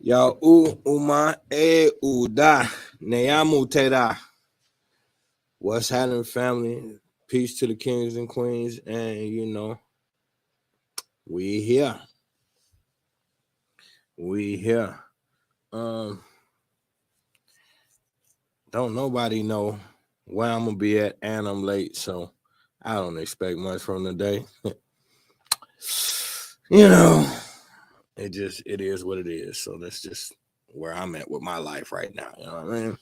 Ya uma uda neamu teda. What's happening, family? Peace to the kings and queens, and we here. We here. Don't nobody know where I'm gonna be at, and I'm late, so I don't expect much from the day. It is what it is. So that's just where I'm at with my life right now. You know what I mean?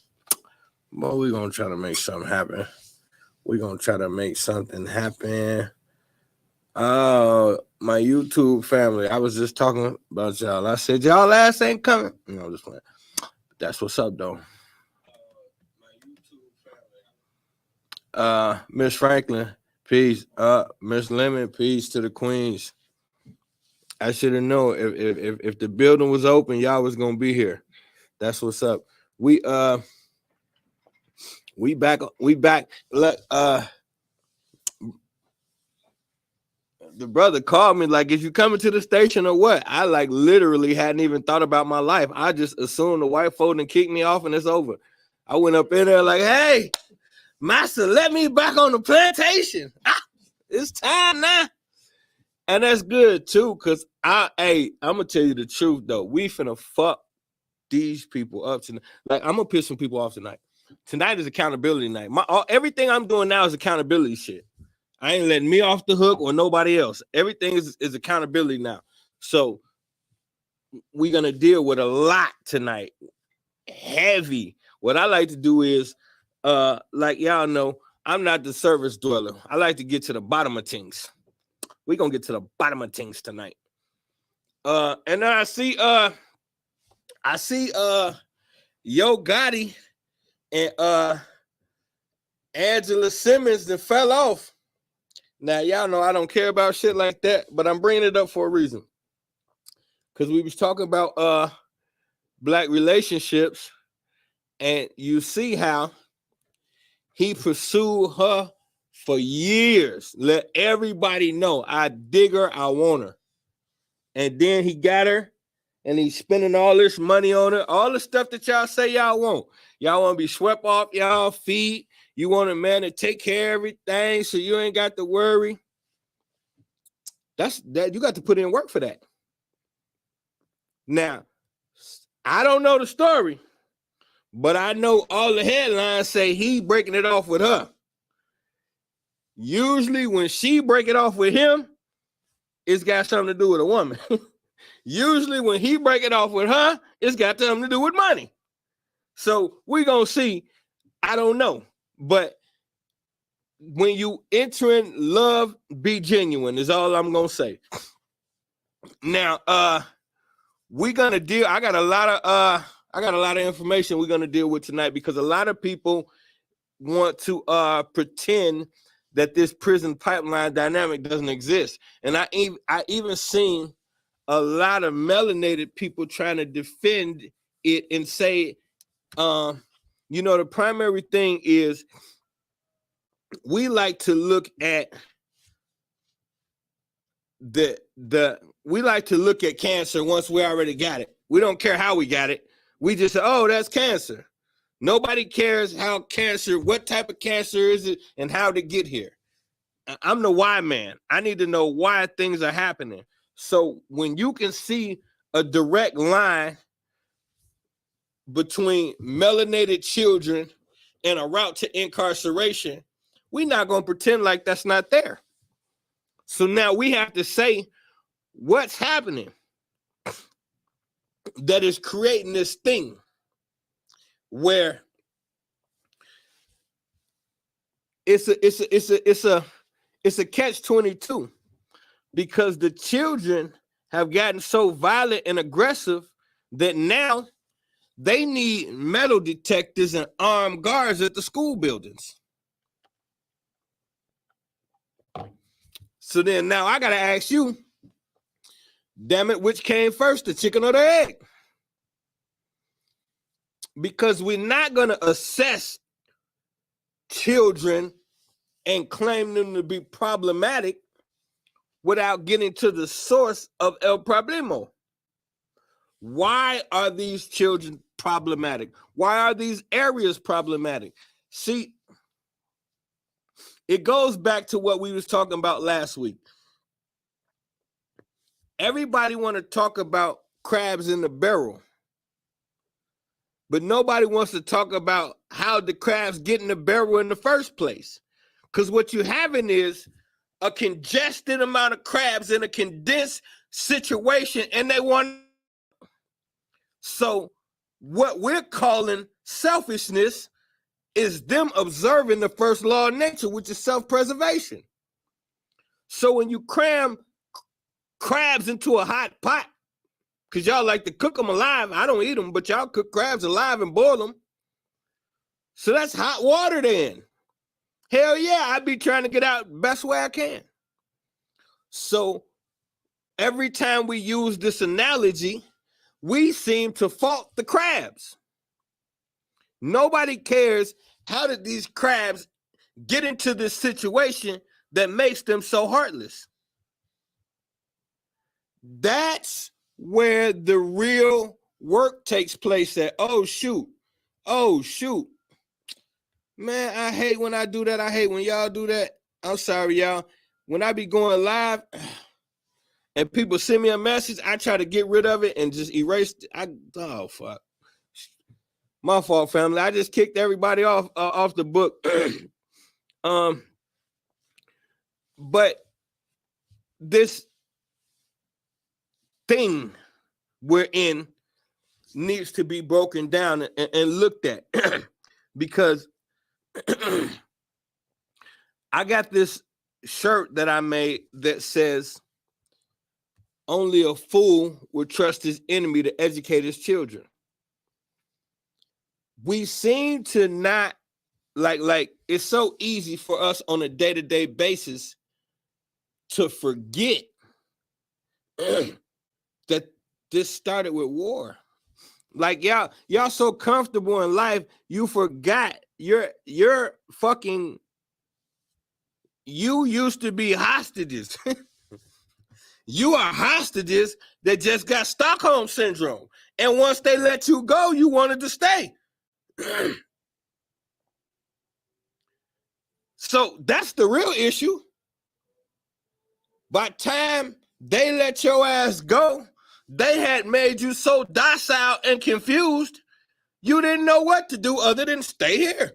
But we're gonna try to make something happen. My YouTube family. I was just talking about y'all. I said y'all ass ain't coming. Just playing. That's what's up though. My YouTube family. Miss Franklin, peace. Miss Lemon, peace to the queens. I should have known if the building was open, y'all was gonna be here. That's what's up. We back. Look, the brother called me like, "Is you coming to the station or what?" I like literally hadn't even thought about my life. I just assumed the white folk and kicked me off and it's over. I went up in there like, "Hey, master, let me back on the plantation. It's time now." And that's good too, cause I'm gonna tell you the truth though. We finna fuck these people up tonight. Like I'm gonna piss some people off tonight. Tonight is accountability night. Everything I'm doing now is accountability shit. I ain't letting me off the hook or nobody else. Everything is accountability now. So we're gonna deal with a lot tonight. Heavy. What I like to do is, like y'all know, I'm not the service dweller. I like to get to the bottom of things. We're gonna get to the bottom of things tonight. And then I see Yo Gotti and Angela Simmons that fell off. Now y'all know I don't care about shit like that, but I'm bringing it up for a reason. Because we was talking about black relationships, and you see how he pursued her for years. Let everybody know I dig her, I want her. And then he got her, and he's spending all this money on her. All the stuff that y'all say y'all want. Y'all want to be swept off y'all feet. You want a man to take care of everything so you ain't got to worry. That's that. You got to put in work for that. Now, I don't know the story, but I know all the headlines say he breaking it off with her. Usually when she break it off with him, it's got something to do with a woman. Usually when he break it off with her, it's got something to do with money. So we're going to see. I don't know. But when you entering love, be genuine is all I'm going to say. Now, we're going to deal. I got a lot of information we're going to deal with tonight because a lot of people want to pretend that this prison pipeline dynamic doesn't exist. And I even seen a lot of melanated people trying to defend it and say, the primary thing is we like to look at we like to look at cancer once we already got it. We don't care how we got it. We just say, oh, that's cancer. Nobody cares what type of cancer is it and how to get here. I'm the why man. I need to know why things are happening. So when you can see a direct line between melanated children and a route to incarceration, we're not going to pretend like that's not there. So now we have to say what's happening that is creating this thing where it's a catch-22 because the children have gotten so violent and aggressive that now they need metal detectors and armed guards at the school buildings. So then now I got to ask you, damn it, which came first, the chicken or the egg? Because we're not going to assess children and claim them to be problematic without getting to the source of el problema. Why are these children problematic? Why are these areas problematic? See, it goes back to what we was talking about last week. Everybody want to talk about crabs in the barrel, but nobody wants to talk about how the crabs get in the barrel in the first place. Because what you're having is a congested amount of crabs in a condensed situation, and they want. So what we're calling selfishness is them observing the first law of nature, which is self-preservation. So when you cram crabs into a hot pot, because y'all like to cook them alive. I don't eat them, but y'all cook crabs alive and boil them. So that's hot water then. Hell yeah, I'd be trying to get out the best way I can. So every time we use this analogy, we seem to fault the crabs. Nobody cares how did these crabs get into this situation that makes them so heartless. That's where the real work takes place at. Oh, shoot. Man, I hate when I do that. I hate when y'all do that. I'm sorry, y'all. When I be going live and people send me a message, I try to get rid of it and just erase it. Oh, fuck. My fault, family. I just kicked everybody off the book. But this thing we're in needs to be broken down and looked at because I got this shirt that I made that says only a fool would trust his enemy to educate his children. We seem to not like it's so easy for us on a day-to-day basis to forget that this started with war. Like y'all so comfortable in life, you forgot you're fucking. You used to be hostages. You are hostages that just got Stockholm syndrome, and once they let you go, you wanted to stay. So that's the real issue. By the time they let your ass go, they had made you so docile and confused, you didn't know what to do other than stay here.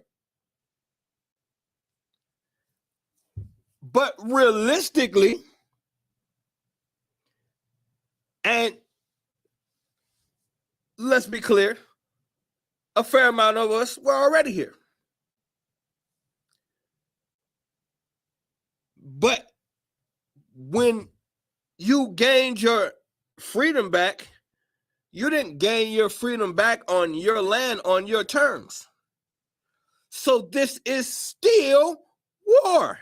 But realistically, and let's be clear, a fair amount of us were already here. But when you gained your freedom back, you didn't gain your freedom back on your land on your terms. So this is still war.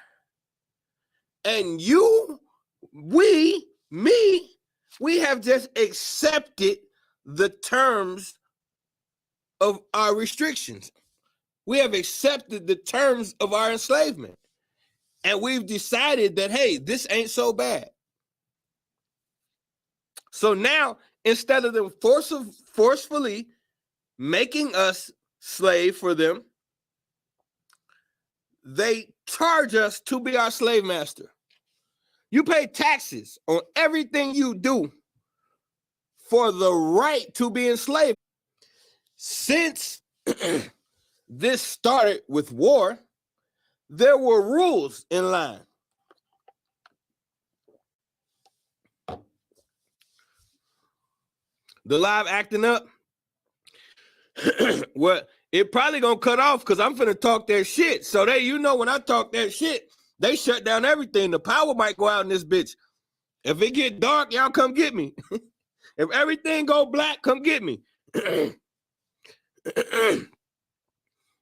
And we have just accepted the terms of our restrictions. We have accepted the terms of our enslavement. And we've decided that, hey, this ain't so bad. So now, instead of them forcefully making us slave for them, they charge us to be our slave master. You pay taxes on everything you do for the right to be enslaved. Since this started with war, there were rules in line. The live acting up, well, it probably gonna cut off because I'm finna talk that shit. So when I talk that shit, they shut down everything. The power might go out in this bitch. If it get dark, y'all come get me. If everything go black, come get me.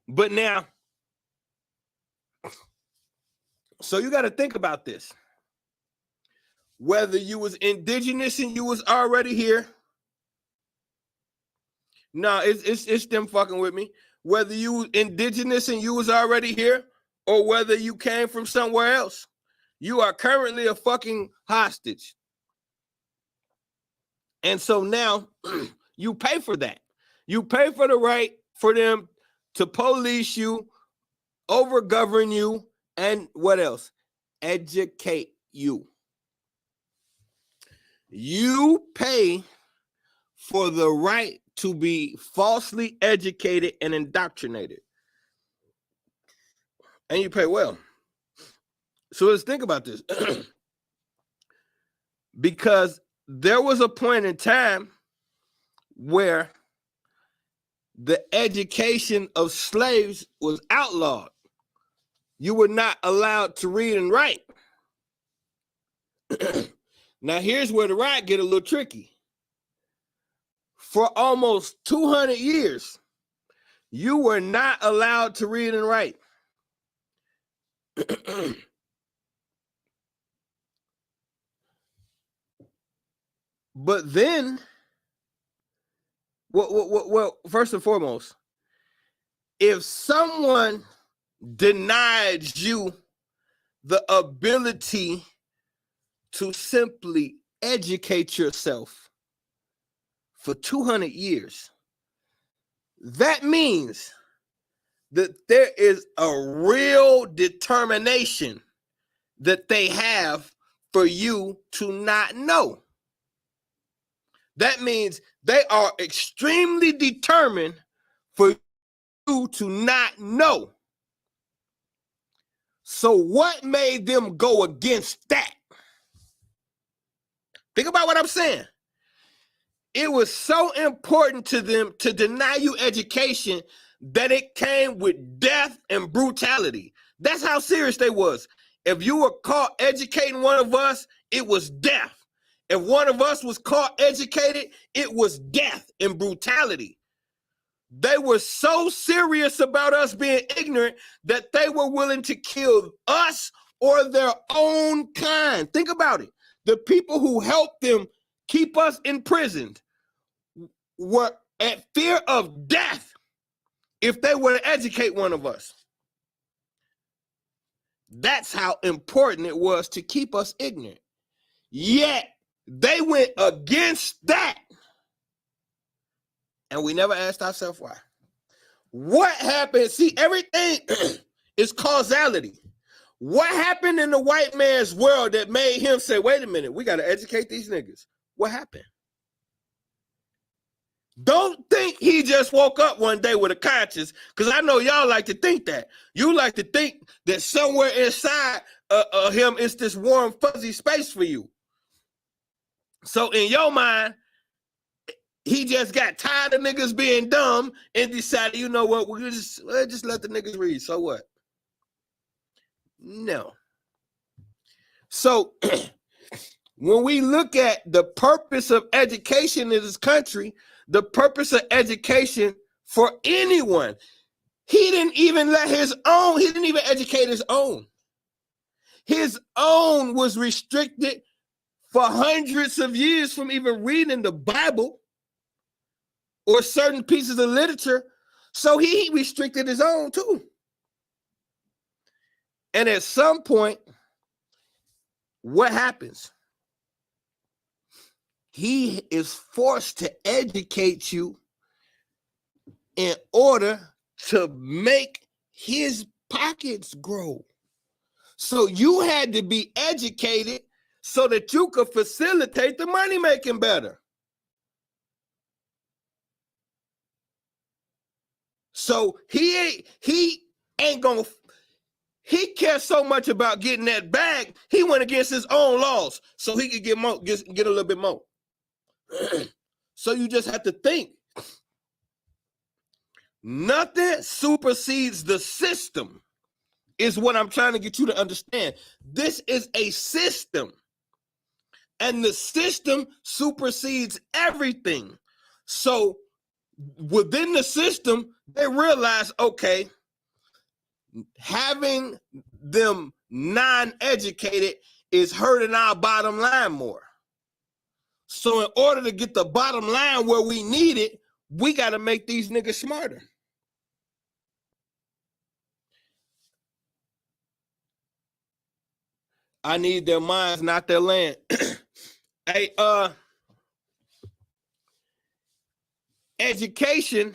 But now, so you got to think about this. Whether you was indigenous and you was already here. No, it's them fucking with me. whether you indigenous and you was already here, or whether you came from somewhere else. You are currently a fucking hostage. And so now you pay for that. You pay for the right for them to police you, overgovern you, and what else? Educate you. You pay for the right to be falsely educated and indoctrinated. And you pay well. So let's think about this. Because there was a point in time where the education of slaves was outlawed. You were not allowed to read and write. Now, here's where the ride get a little tricky. For almost 200 years, you were not allowed to read and write. But then, well, first and foremost, if someone denied you the ability to simply educate yourself for 200 years, that means that there is a real determination that they have for you to not know. That means they are extremely determined for you to not know. So what made them go against that? Think about what I'm saying. It was so important to them to deny you education that it came with death and brutality. That's how serious they was. If you were caught educating one of us, it was death. If one of us was caught educated, it was death and brutality. They were so serious about us being ignorant that they were willing to kill us or their own kind. Think about it. The people who helped them keep us imprisoned were at fear of death if they were to educate one of us. That's how important it was to keep us ignorant. Yet, they went against that. And we never asked ourselves why. What happened? See, everything is causality. What happened in the white man's world that made him say, wait a minute, we got to educate these niggas? What happened? Don't think he just woke up one day with a conscience, because I know y'all like to think that. You like to think that somewhere inside him is this warm, fuzzy space for you. So in your mind, he just got tired of niggas being dumb and decided, you know what, we'll just let the niggas read. So what? No. So when we look at the purpose of education in this country, the purpose of education for anyone, he didn't even educate his own. His own was restricted for hundreds of years from even reading the Bible or certain pieces of literature. So he restricted his own too. And at some point, what happens? He is forced to educate you in order to make his pockets grow. So you had to be educated so that you could facilitate the money making better. So he cares so much about getting that bag, he went against his own laws so he could get a little bit more. So you just have to think. Nothing supersedes the system, is what I'm trying to get you to understand. This is a system. And the system supersedes everything. So within the system, they realize, okay, having them non-educated is hurting our bottom line more. So in order to get the bottom line where we need it, we got to make these niggas smarter. I need their minds, not their land. Hey, education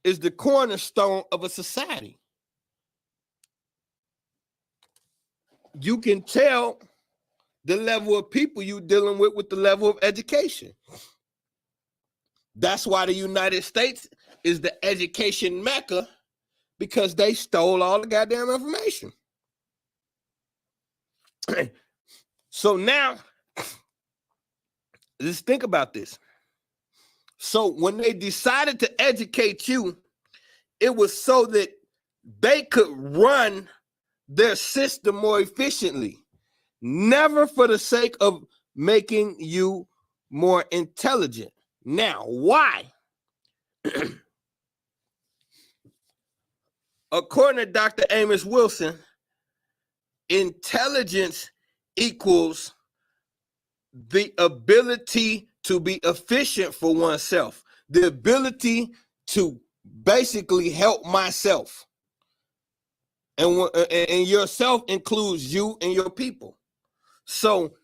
is the cornerstone of a society. You can tell the level of people you're dealing with the level of education. That's why the United States is the education mecca, because they stole all the goddamn information. So now, just think about this. So when they decided to educate you, it was so that they could run their system more efficiently, never for the sake of making you more intelligent. Now, why? According to Dr. Amos Wilson, intelligence equals the ability to be efficient for oneself, the ability to basically help myself. And yourself includes you and your people. So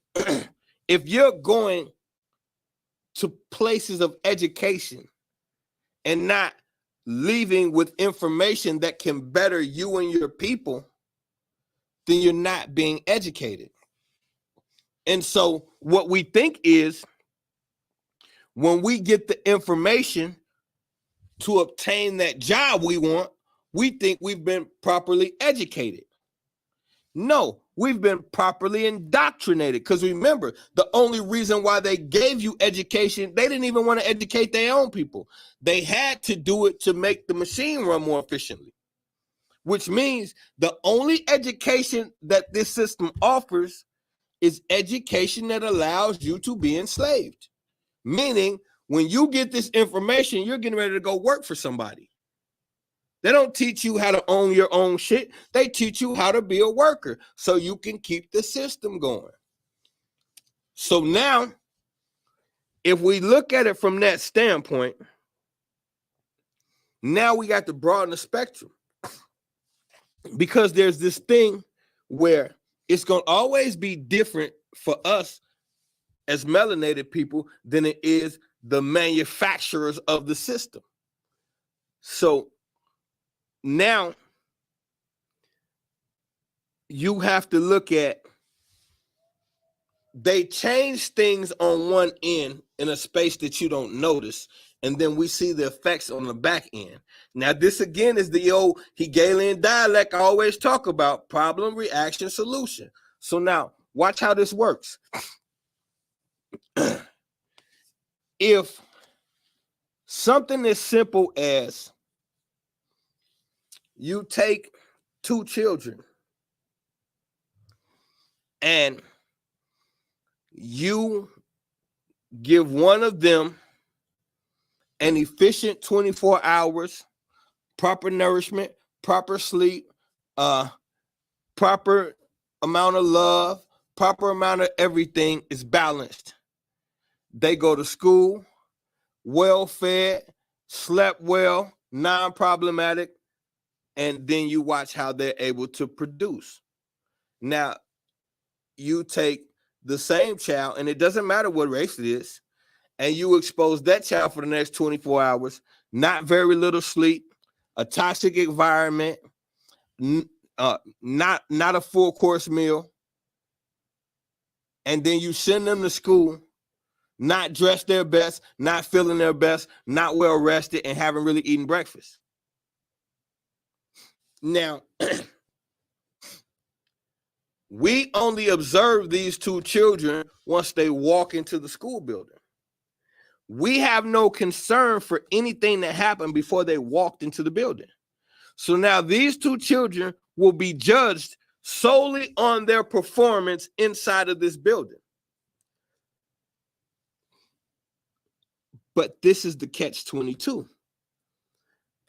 if you're going to places of education and not leaving with information that can better you and your people, then you're not being educated. And so what we think is, when we get the information to obtain that job we want, we think we've been properly educated. No, we've been properly indoctrinated. Because remember, the only reason why they gave you education, they didn't even want to educate their own people. They had to do it to make the machine run more efficiently, which means the only education that this system offers is education that allows you to be enslaved. Meaning, when you get this information, you're getting ready to go work for somebody. They don't teach you how to own your own shit. They teach you how to be a worker so you can keep the system going. So now, if we look at it from that standpoint, now we got to broaden the spectrum. Because there's this thing where it's going to always be different for us as melanated people than it is the manufacturers of the system. So now you have to look at, they change things on one end in a space that you don't notice, and then we see the effects on the back end. Now, this again is the old Hegelian dialect I always talk about: problem, reaction, solution. So now, watch how this works. If something as simple as you take two children and you give one of them an efficient 24 hours, proper nourishment, proper sleep, proper amount of love, proper amount of everything is balanced. They go to school, well fed, slept well, non-problematic, and then you watch how they're able to produce. Now, you take the same child, and it doesn't matter what race it is, and you expose that child for the next 24 hours, not very little sleep, a toxic environment, not a full course meal, and then you send them to school, not dressed their best, not feeling their best, not well rested, and haven't really eaten breakfast. Now, we only observe these two children once they walk into the school building. We have no concern for anything that happened before they walked into the building. So now these two children will be judged solely on their performance inside of this building. But this is the catch-22,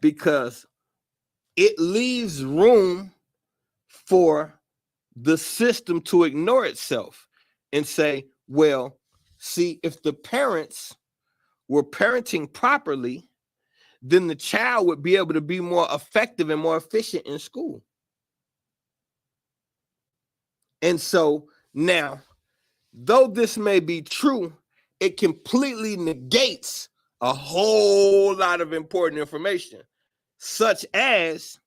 because it leaves room for the system to ignore itself and say, well, see, if the parents were parenting properly, then the child would be able to be more effective and more efficient in school. And so now, though this may be true, it completely negates a whole lot of important information, such as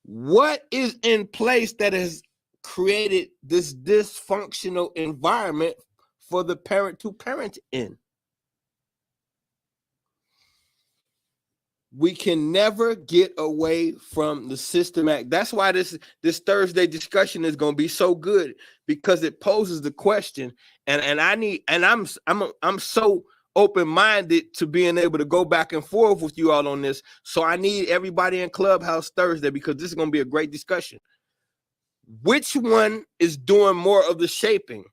what is in place that has created this dysfunctional environment for the parent to parent in. We can never get away from the systematic. That's why this Thursday discussion is going to be so good, because it poses the question, and I'm so open-minded to being able to go back and forth with you all on this. So I need everybody in Clubhouse Thursday, because this is going to be a great discussion. Which one is doing more of the shaping?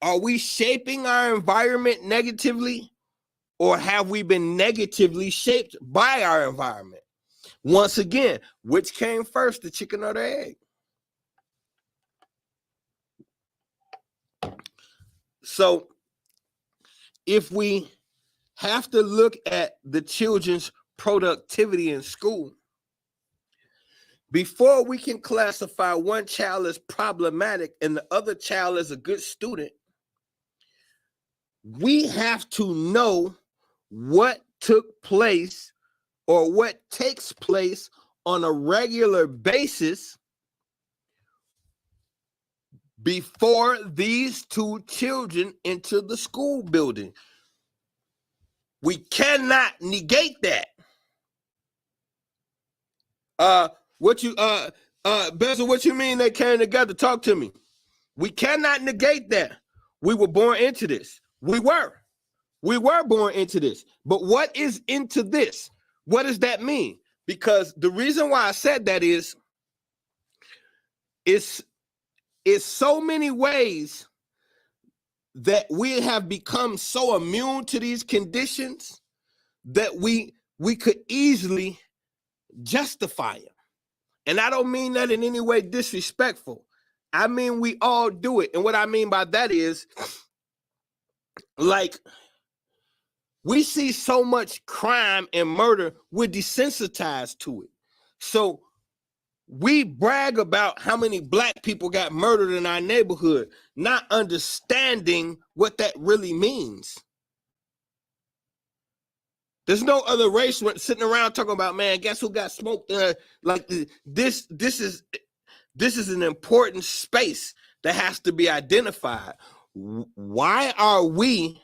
Are we shaping our environment negatively, or have we been negatively shaped by our environment? Once again, which came first, the chicken or the egg? So if we have to look at the children's productivity in school, before we can classify one child as problematic and the other child as a good student, we have to know what took place or what takes place on a regular basis before these two children enter the school building. We cannot negate that. Bezel, what you mean they came together? Talk to me. We cannot negate that. We were born into this. We were born into this. But what is into this? What does that mean? Because the reason why I said that is so many ways that we have become so immune to these conditions that we could easily justify them. And I don't mean that in any way disrespectful. I mean, we all do it. And what I mean by that is, like, we see so much crime and murder, we're desensitized to it. So we brag about how many black people got murdered in our neighborhood, not understanding what that really means. There's no other race sitting around talking about, man, guess who got smoked? Like this is an important space that has to be identified. Why are we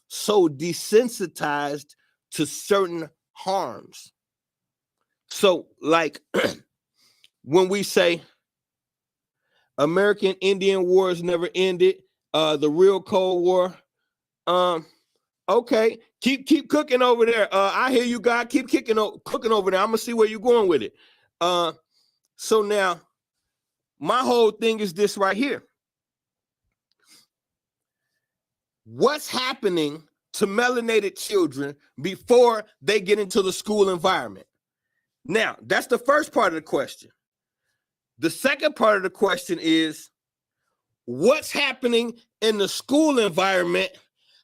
so desensitized to certain harms? So, like, when we say American Indian Wars never ended, the real Cold War, okay, keep cooking over there. I hear you, God. Keep cooking over there. I'm gonna see where you're going with it. So now, my whole thing is this right here. What's happening to melanated children before they get into the school environment? Now, that's the first part of the question. The second part of the question is, what's happening in the school environment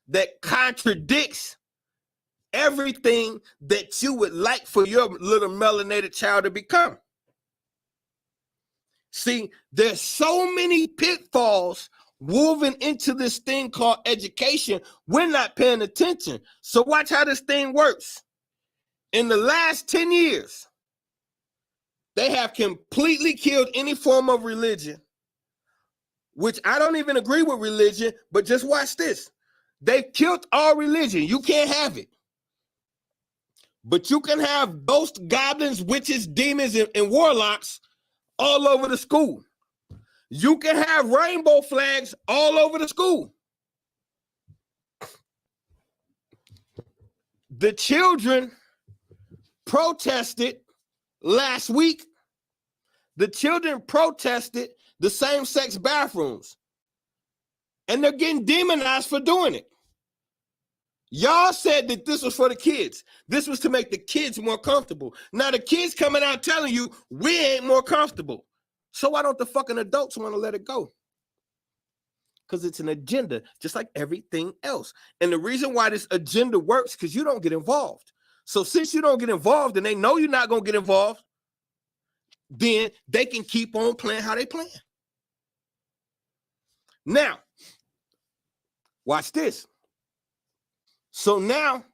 that contradicts everything that you would like for your little melanated child to become? See, there's so many pitfalls woven into this thing called education. We're not paying attention. So watch how this thing works. In the last 10 years, they have completely killed any form of religion, which I don't even agree with religion, but just watch this. They've killed all religion. You can't have it. But you can have ghosts, goblins, witches, demons, and warlocks all over the school. You can have rainbow flags all over the school. The children protested last week. The children protested the same-sex bathrooms. And they're getting demonized for doing it. Y'all said that this was for the kids. This was to make the kids more comfortable. Now the kids coming out telling you we ain't more comfortable. So why don't the fucking adults want to let it go? Because it's an agenda, just like everything else. And the reason why this agenda works, because you don't get involved. So since you don't get involved and they know you're not going to get involved, then they can keep on playing how they playing. Now, watch this. So now,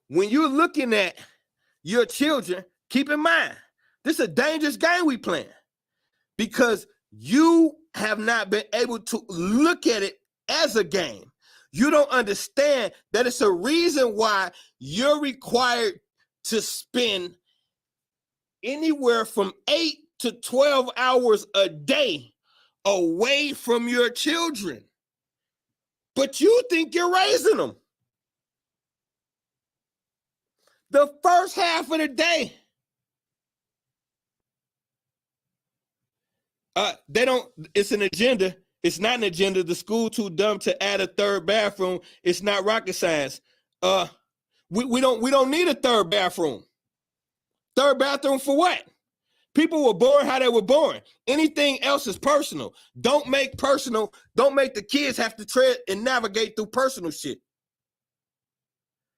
when you're looking at your children, keep in mind, this is a dangerous game we playing because you have not been able to look at it as a game. You don't understand that it's a reason why you're required to spend anywhere from 8 to 12 hours a day away from your children. But you think you're raising them. The first half of the day, it's an agenda. It's not an agenda. The school too dumb to add a third bathroom. It's not rocket science. We don't need a third bathroom. Third bathroom for what? People were born how they were born. Anything else is personal. Don't make the kids have to tread and navigate through personal shit.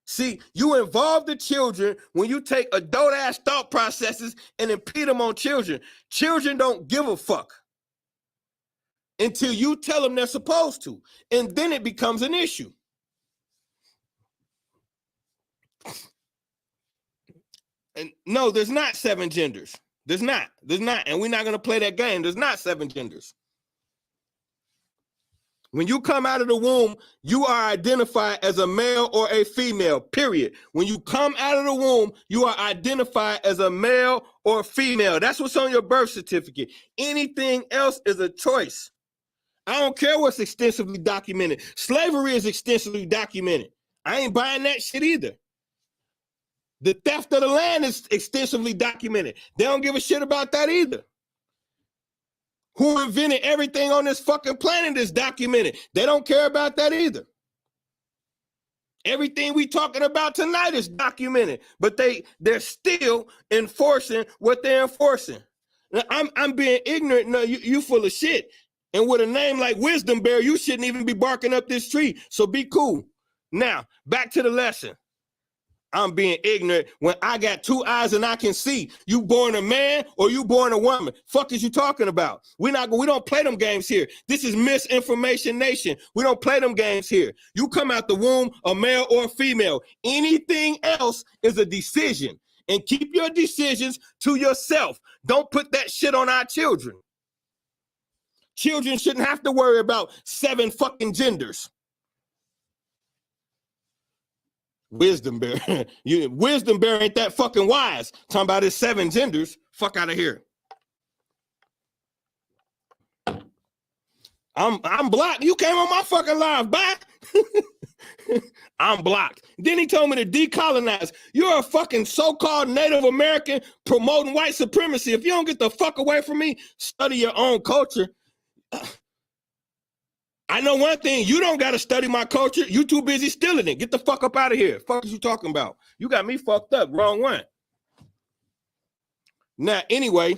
See, you involve the children when you take adult-ass thought processes and impede them on children. Children don't give a fuck until you tell them they're supposed to, and then it becomes an issue. And no, there's not 7 genders. There's not, and we're not going to play that game. There's not 7 genders. When you come out of the womb, you are identified as a male or a female, period. When you come out of the womb, you are identified as a male or female. That's what's on your birth certificate. Anything else is a choice. I don't care what's extensively documented. Slavery is extensively documented. I ain't buying that shit either. The theft of the land is extensively documented. They don't give a shit about that either. Who invented everything on this fucking planet is documented. They don't care about that either. Everything we talking about tonight is documented, but they're still enforcing what they're enforcing. Now, I'm being ignorant. No, you full of shit. And with a name like Wisdom Bear, you shouldn't even be barking up this tree. So be cool. Now, back to the lesson. I'm being ignorant when I got 2 eyes and I can see. You born a man or you born a woman? Fuck is you talking about? We don't play them games here. This is Misinformation Nation. We don't play them games here. You come out the womb a male or a female. Anything else is a decision. And keep your decisions to yourself. Don't put that shit on our children. Children shouldn't have to worry about 7 fucking genders. Wisdom Bear. Wisdom Bear ain't that fucking wise. Talking about his 7 genders. Fuck out of here. I'm blocked. You came on my fucking live. Bye. I'm blocked. Then he told me to decolonize. You're a fucking so-called Native American promoting white supremacy. If you don't get the fuck away from me, study your own culture. I know one thing, you don't got to study my culture. You too busy stealing it. Get the fuck up out of here. Fuck is you talking about? You got me fucked up. Wrong one. Now, anyway,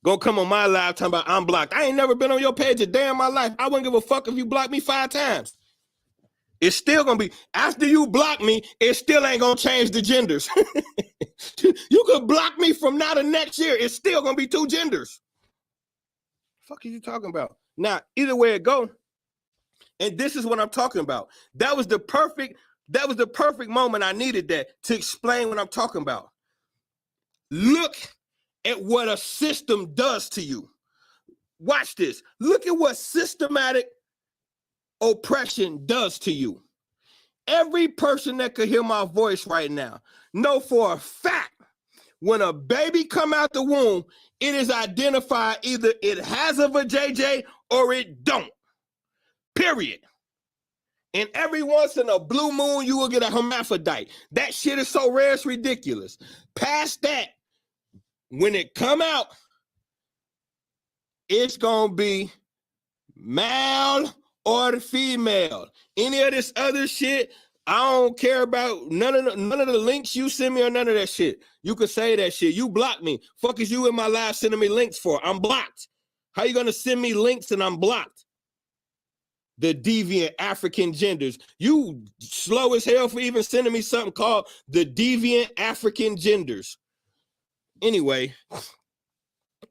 gonna come on my live talking about I'm blocked. I ain't never been on your page a day in my life. I wouldn't give a fuck if you blocked me 5 times. It's still gonna be, after you block me, it still ain't gonna change the genders. You could block me from now to next year. It's still gonna be 2 genders. Fuck are you talking about? Now, either way it go, and this is what I'm talking about. That was the perfect moment I needed that to explain what I'm talking about. Look at what a system does to you. Watch this. Look at what systematic oppression does to you. Every person that could hear my voice right now know for a fact when a baby come out the womb, it is identified either it has a vajayjay or it don't. Period. And every once in a blue moon, you will get a hermaphrodite. That shit is so rare, it's ridiculous. Past that, when it come out, it's going to be male or the female. Any of this other shit, I don't care about none of the links you send me or none of that shit. You could say that shit. You block me. Fuck is you in my live sending me links for? I'm blocked. How you going to send me links and I'm blocked? The deviant African genders. You slow as hell for even sending me something called the deviant African genders. Anyway,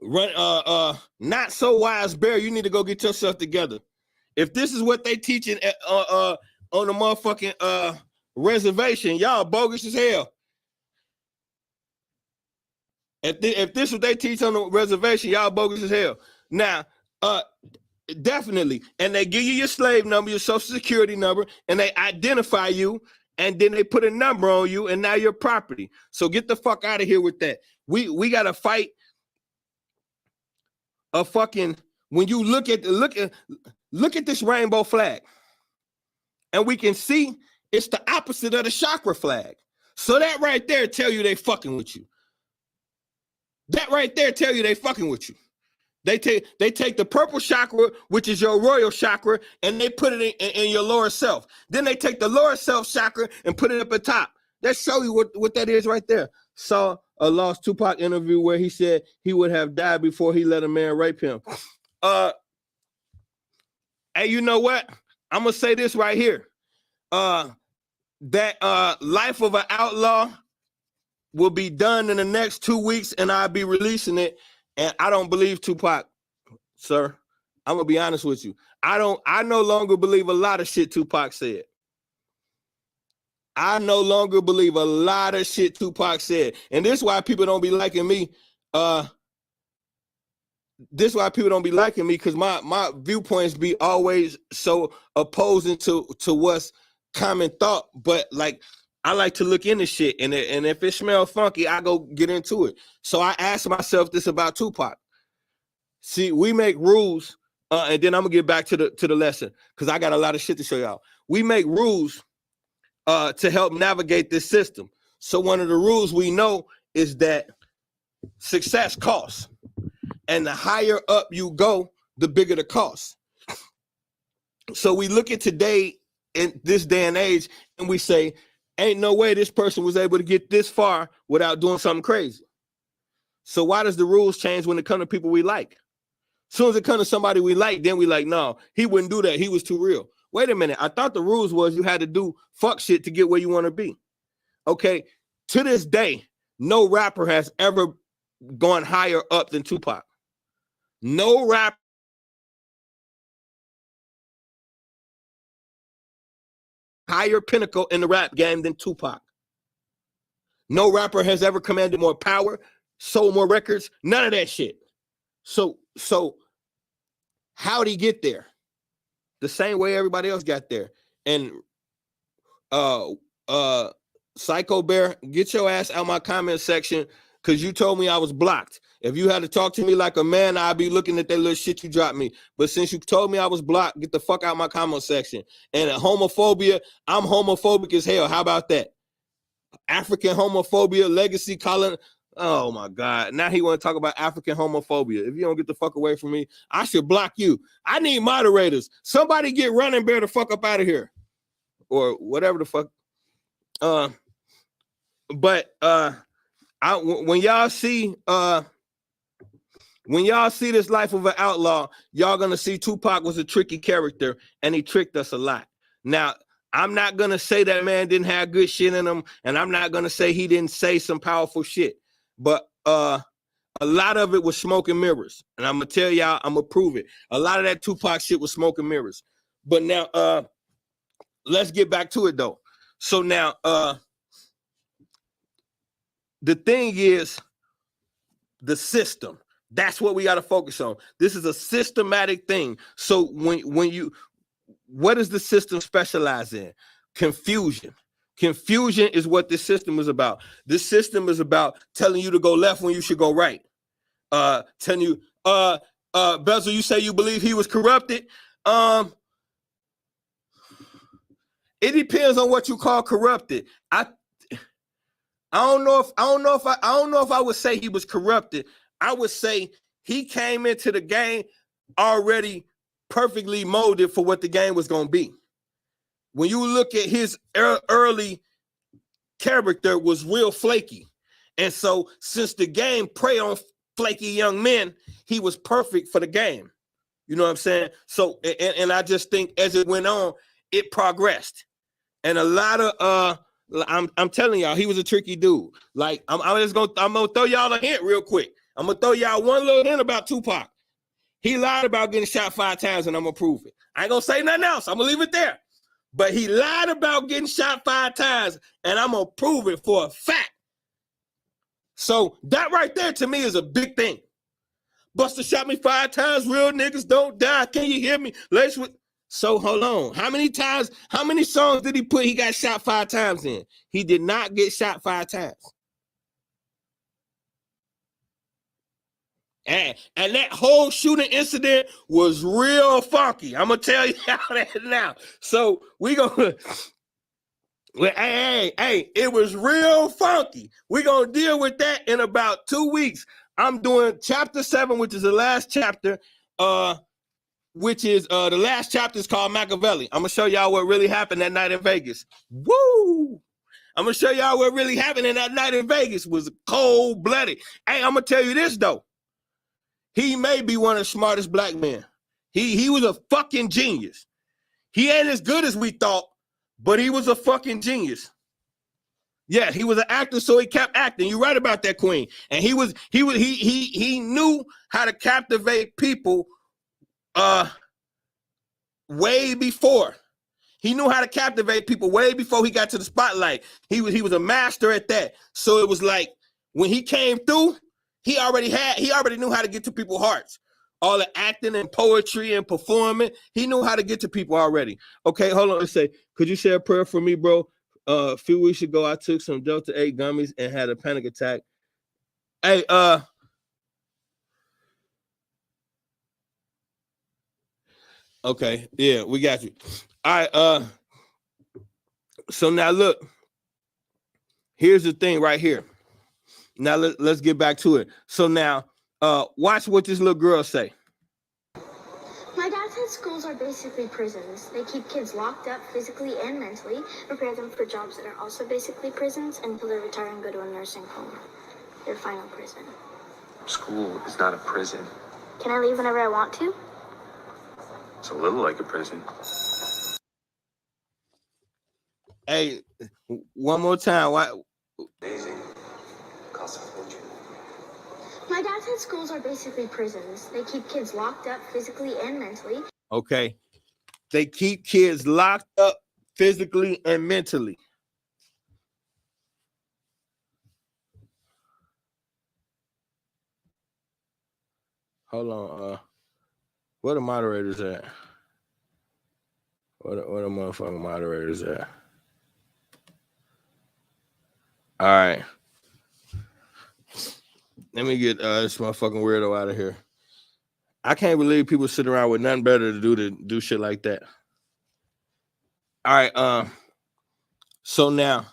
Run, not so wise bear. You need to go get yourself together. If this is what they teaching on the motherfucking reservation, y'all bogus as hell. If this is what they teach on the reservation, y'all bogus as hell. Now, definitely, and they give you your slave number, your social security number, and they identify you, and then they put a number on you, and now you're property. So get the fuck out of here with that. We gotta fight a fucking. When you look at this rainbow flag, and we can see it's the opposite of the chakra flag. So that right there tell you they fucking with you. That right there tell you they fucking with you. They take the purple chakra, which is your royal chakra, and they put it in your lower self. Then they take the lower self chakra and put it up at top. That show you what that is right there. Saw a Lost Tupac interview where he said he would have died before he let a man rape him. Hey, you know what? I'm gonna say this right here. That Life of an Outlaw will be done in the next 2 weeks, and I'll be releasing it. And I don't believe Tupac, sir. I'm gonna be honest with you. I no longer believe a lot of shit Tupac said. I no longer believe a lot of shit Tupac said. And this is why people don't be liking me. This is why people don't be liking me, because my viewpoints be always so opposing to what's common thought. But like, I like to look into shit, and if it smells funky, I go get into it. So I asked myself this about Tupac. See, we make rules, and then I'm gonna get back to the lesson, because I got a lot of shit to show y'all. We make rules to help navigate this system. So one of the rules we know is that success costs, and the higher up you go, the bigger the cost. So we look at today, in this day and age, and we say, ain't no way this person was able to get this far without doing something crazy. So why does the rules change when it comes to people we like? As soon as it comes to somebody we like, then we like, no, he wouldn't do that. He was too real. Wait a minute. I thought the rules was you had to do fuck shit to get where you want to be. Okay. To this day, no rapper has ever gone higher up than Tupac. No rapper higher pinnacle in the rap game than Tupac. No rapper has ever commanded more power, sold more records, none of that shit. So how'd he get there? The same way everybody else got there. And Psycho Bear, get your ass out my comment section, because you told me I was blocked. If you had to talk to me like a man, I'd be looking at that little shit you dropped me. But since you told me I was blocked, get the fuck out my comment section. And homophobia, I'm homophobic as hell. How about that? African homophobia, legacy calling. Oh my God. Now he want to talk about African homophobia. If you don't get the fuck away from me, I should block you. I need moderators. Somebody get Running Bear the fuck up out of here. Or whatever the fuck. When y'all see this Life of an Outlaw, y'all gonna see Tupac was a tricky character, and he tricked us a lot. Now, I'm not gonna say that man didn't have good shit in him, and I'm not gonna say he didn't say some powerful shit, but a lot of it was smoke and mirrors, and I'm gonna tell y'all, I'm gonna prove it. A lot of that Tupac shit was smoke and mirrors. But now, let's get back to it though. So now, the thing is, the system. That's what we got to focus on. This is a systematic thing. So what does the system specialize in? Confusion. Confusion is what this system is about. This system is about telling you to go left when you should go right. Telling you, Bezel, you say you believe he was corrupted. It depends on what you call corrupted. I don't know if I would say he was corrupted. I would say he came into the game already perfectly molded for what the game was going to be. When you look at his early character, was real flaky. And so since the game prey on flaky young men, he was perfect for the game. You know what I'm saying? So, and I just think as it went on, it progressed. And a lot of, I'm telling y'all, he was a tricky dude. Like, I'm gonna throw y'all a hint real quick. I'm gonna throw y'all one little hint about Tupac. He lied about getting shot 5 times, and I'm gonna prove it. I ain't gonna say nothing else. I'm gonna leave it there. But he lied about getting shot 5 times, and I'm gonna prove it for a fact. So that right there to me is a big thing. Buster shot me 5 times. Real niggas don't die. Can you hear me? So hold on. How many songs did he put he got shot 5 times in? He did not get shot 5 times. And that whole shooting incident was real funky. I'm gonna tell you how that now. So we gonna, hey, it was real funky. We gonna deal with that in about 2 weeks. I'm doing chapter 7, which is the last chapter. Which is the last chapter is called Machiavelli. I'm gonna show y'all what really happened that night in Vegas. Woo! I'm gonna show y'all what really happened in that night in Vegas was cold-blooded. Hey, I'm gonna tell you this though. He may be one of the smartest black men. He was a fucking genius. He ain't as good as we thought, but he was a fucking genius. Yeah, he was an actor, so he kept acting. You're right about that, Queen. And he knew how to captivate people way before. He knew how to captivate people way before he got to the spotlight. He was a master at that. So it was like when he came through, he already knew how to get to people's hearts. All the acting and poetry and performing, he knew how to get to people already. Okay, hold on. Let's say, could you say a prayer for me, bro? A few weeks ago, I took some Delta 8 gummies and had a panic attack. Hey, okay, yeah, we got you. All right, so now look, here's the thing right here. Now let's get back to it. So now, watch what this little girl say. My dad said schools are basically prisons. They keep kids locked up physically and mentally, prepare them for jobs that are also basically prisons until they retire and go to a nursing home. Their final prison. School is not a prison. Can I leave whenever I want to? It's a little like a prison. Hey, one more time. Why? Amazing. Costs a fortune. My dad said schools are basically prisons. They keep kids locked up physically and mentally. Okay. They keep kids locked up physically and mentally. Hold on. Where the moderators at? Where the motherfucking moderators at? All right. Let me get this motherfucking weirdo out of here. I can't believe people sit around with nothing better to do shit like that. All right. So now,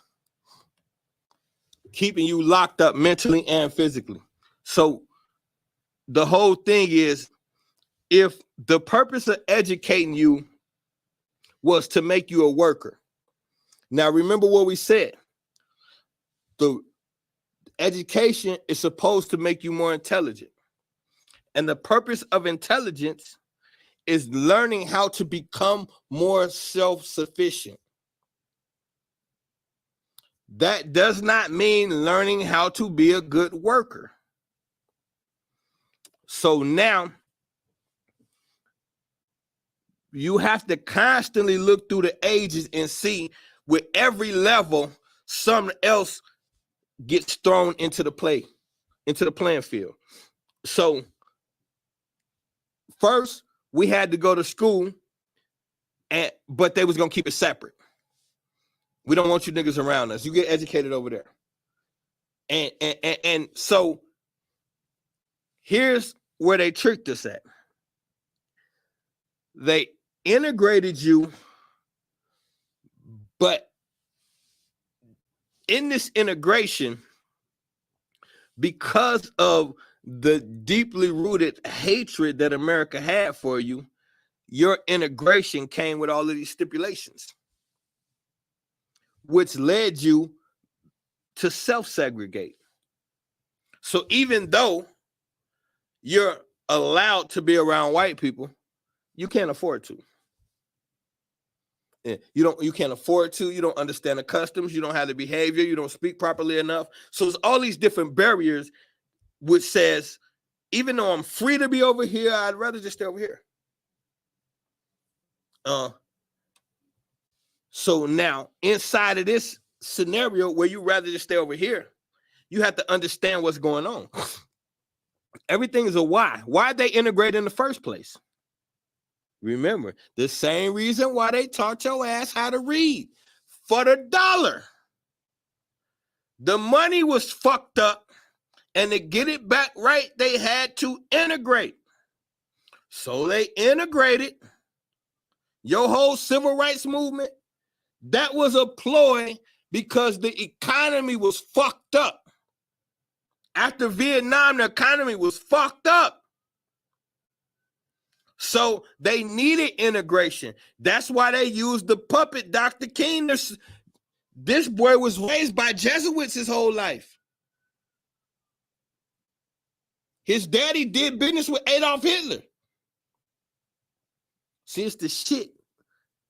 keeping you locked up mentally and physically. So the whole thing is, if the purpose of educating you was to make you a worker. Now, remember what we said. The education is supposed to make you more intelligent. And the purpose of intelligence is learning how to become more self-sufficient. That does not mean learning how to be a good worker. So now you have to constantly look through the ages and see with every level, something else gets thrown into the playing field. So first, we had to go to school, but they was gonna keep it separate. We don't want you niggas around us. You get educated over there. And so here's where they tricked us at. They integrated you, but in this integration, because of the deeply rooted hatred that America had for you, your integration came with all of these stipulations, which led you to self-segregate. So even though you're allowed to be around white people, you can't afford to. You can't afford to. You don't understand the customs. You don't have the behavior. You don't speak properly enough. So there's all these different barriers which says, even though I'm free to be over here, I'd rather just stay over here. So now, inside of this scenario where you rather just stay over here, you have to understand what's going on. Everything is a why. Why'd they integrate in the first place? Remember, the same reason why they taught your ass how to read. For the dollar. The money was fucked up, and to get it back right, they had to integrate. So they integrated your whole civil rights movement. That was a ploy because the economy was fucked up. After Vietnam, the economy was fucked up. So they needed integration. That's why they used the puppet Dr. King. This boy was raised by Jesuits his whole life. His daddy did business with Adolf Hitler. See, it's the shit.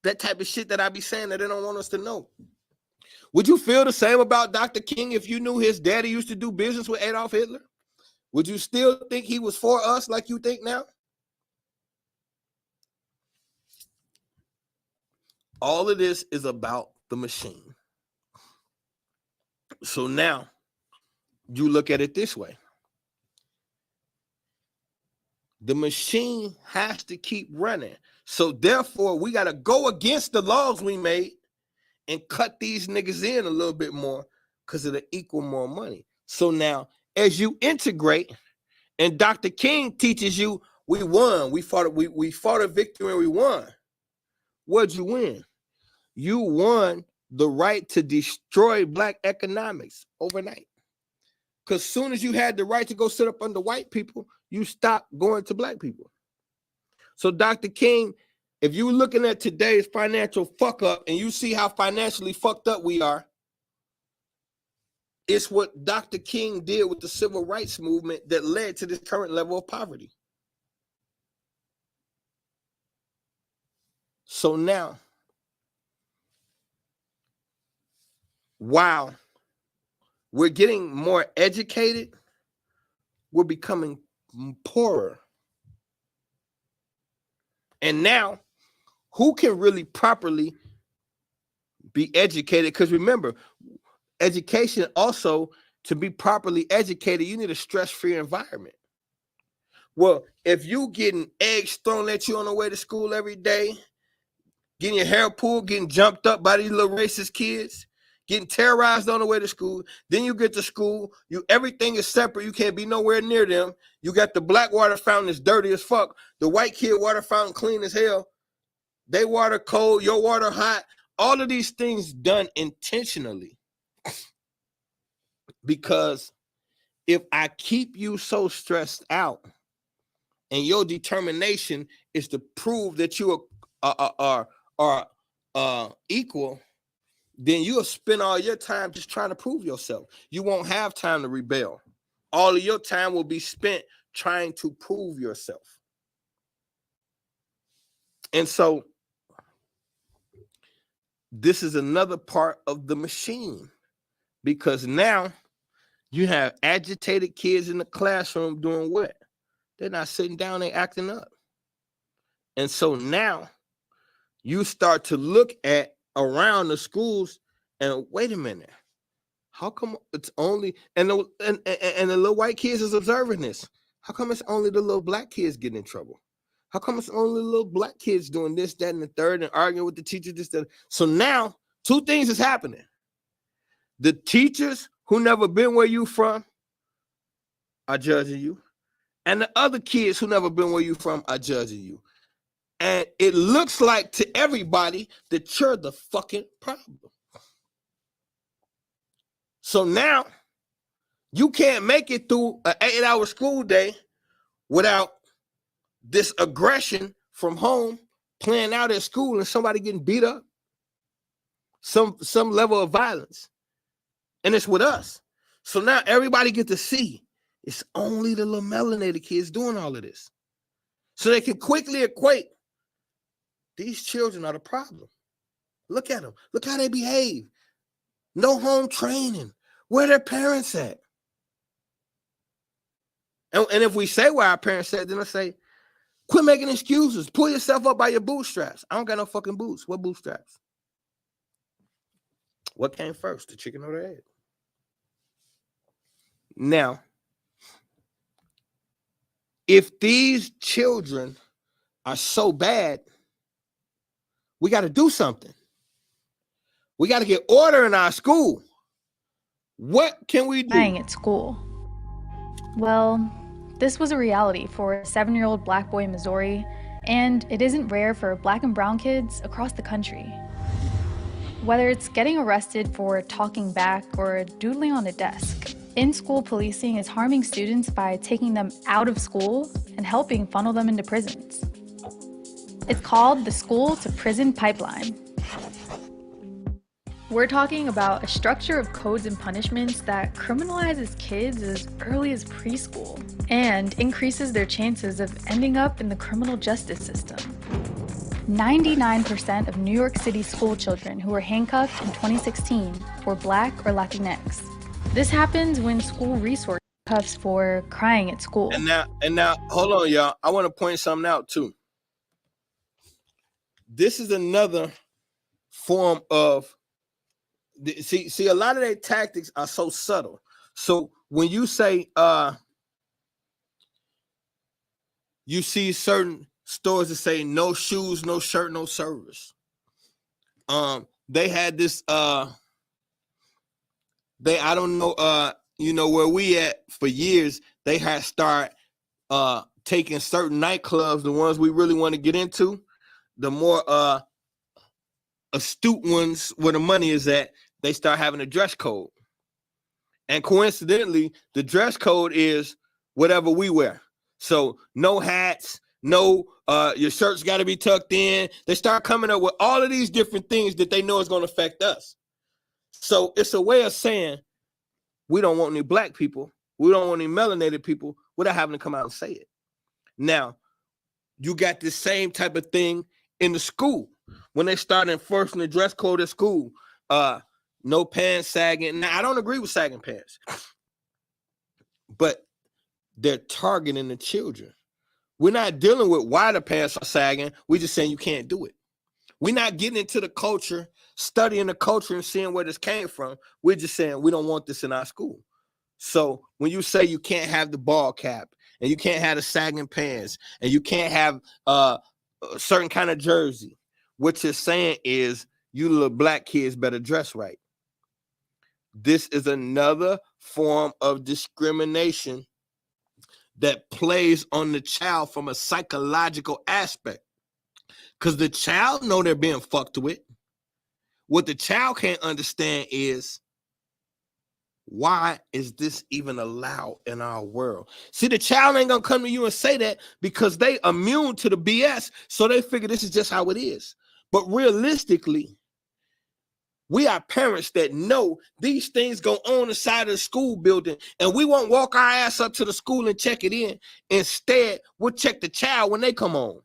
That type of shit that I be saying that they don't want us to know. Would you feel the same about Dr. King if you knew his daddy used to do business with Adolf Hitler? Would you still think he was for us like you think now? All of this is about the machine. So now you look at it this way. The machine has to keep running. So therefore, we got to go against the laws we made and cut these niggas in a little bit more because it'll equal more money. So now, as you integrate, and Dr. King teaches you, we won. We fought a victory and we won. What'd you win? You won the right to destroy black economics overnight. Because soon as you had the right to go sit up under white people, you stopped going to black people. So Dr. King, if you're looking at today's financial fuck up and you see how financially fucked up we are, it's what Dr. King did with the civil rights movement that led to this current level of poverty. So now, while we're getting more educated, we're becoming poorer. And now, who can really properly be educated? Because remember, education also, to be properly educated, you need a stress-free environment. Well, if you getting eggs thrown at you on the way to school every day, getting your hair pulled, getting jumped up by these little racist kids, getting terrorized on the way to school, then you get to school, everything is separate, you can't be nowhere near them. You got the black water fountain is dirty as fuck, the white kid water fountain clean as hell. They water cold, your water hot. All of these things done intentionally. Because if I keep you so stressed out and your determination is to prove that you are equal, then you'll spend all your time just trying to prove yourself. You won't have time to rebel. All of your time will be spent trying to prove yourself. And so this is another part of the machine, because now you have agitated kids in the classroom doing what? They're not sitting down, they're acting up. And so now you start to look at around the schools and wait a minute, how come it's only, and the little white kids is observing this. How come it's only the little black kids getting in trouble? How come it's only the little black kids doing this, that, and the third and arguing with the teacher, this, that? So now two things is happening. The teachers who never been where you from are judging you. And the other kids who never been where you from are judging you. And it looks like to everybody that you're the fucking problem. So now you can't make it through an 8-hour school day without this aggression from home playing out at school and somebody getting beat up. Some level of violence. And it's with us. So now everybody get to see it's only the little melanated kids doing all of this. So they can quickly equate, these children are the problem. Look at them. Look how they behave. No home training. Where their parents at? And if we say what our parents said, then I say, quit making excuses. Pull yourself up by your bootstraps. I don't got no fucking boots. What bootstraps? What came first, the chicken or the egg? Now, if these children are so bad, we got to do something. We got to get order in our school. What can we do? Crying at school. Well, this was a reality for a 7-year-old black boy in Missouri, and it isn't rare for black and brown kids across the country. Whether it's getting arrested for talking back or doodling on a desk, in-school policing is harming students by taking them out of school and helping funnel them into prisons. It's called the school to prison pipeline. We're talking about a structure of codes and punishments that criminalizes kids as early as preschool and increases their chances of ending up in the criminal justice system. 99% of New York City school children who were handcuffed in 2016 were Black or Latinx. This happens when school resource cuffs for crying at school. And now, hold on, y'all. I want to point something out too. This is another form of see. A lot of their tactics are so subtle. So when you say you see certain stores that say no shoes, no shirt, no service. They had this I don't know where we at for years, they had start taking certain nightclubs, the ones we really want to get into, the more astute ones where the money is at, they start having a dress code. And coincidentally, the dress code is whatever we wear. So no hats, no, your shirt's got to be tucked in. They start coming up with all of these different things that they know is going to affect us. So it's a way of saying we don't want any black people, we don't want any melanated people without having to come out and say it. Now, you got this same type of thing in the school. When they start enforcing the dress code at school, no pants sagging. Now, I don't agree with sagging pants, but they're targeting the children. We're not dealing with why the pants are sagging. We're just saying you can't do it. We're not getting into the culture, studying the culture and seeing where this came from. We're just saying we don't want this in our school. So when you say you can't have the ball cap and you can't have the sagging pants and you can't have a certain kind of jersey, what you're saying is you little black kids better dress right. This is another form of discrimination that plays on the child from a psychological aspect, because the child know they're being fucked with. What the child can't understand is, why is this even allowed in our world? See, the child ain't gonna come to you and say that because they immune to the BS, so they figure this is just how it is. But realistically, we are parents that know these things go on inside of the school building, and we won't walk our ass up to the school and check it in. Instead, we'll check the child when they come home.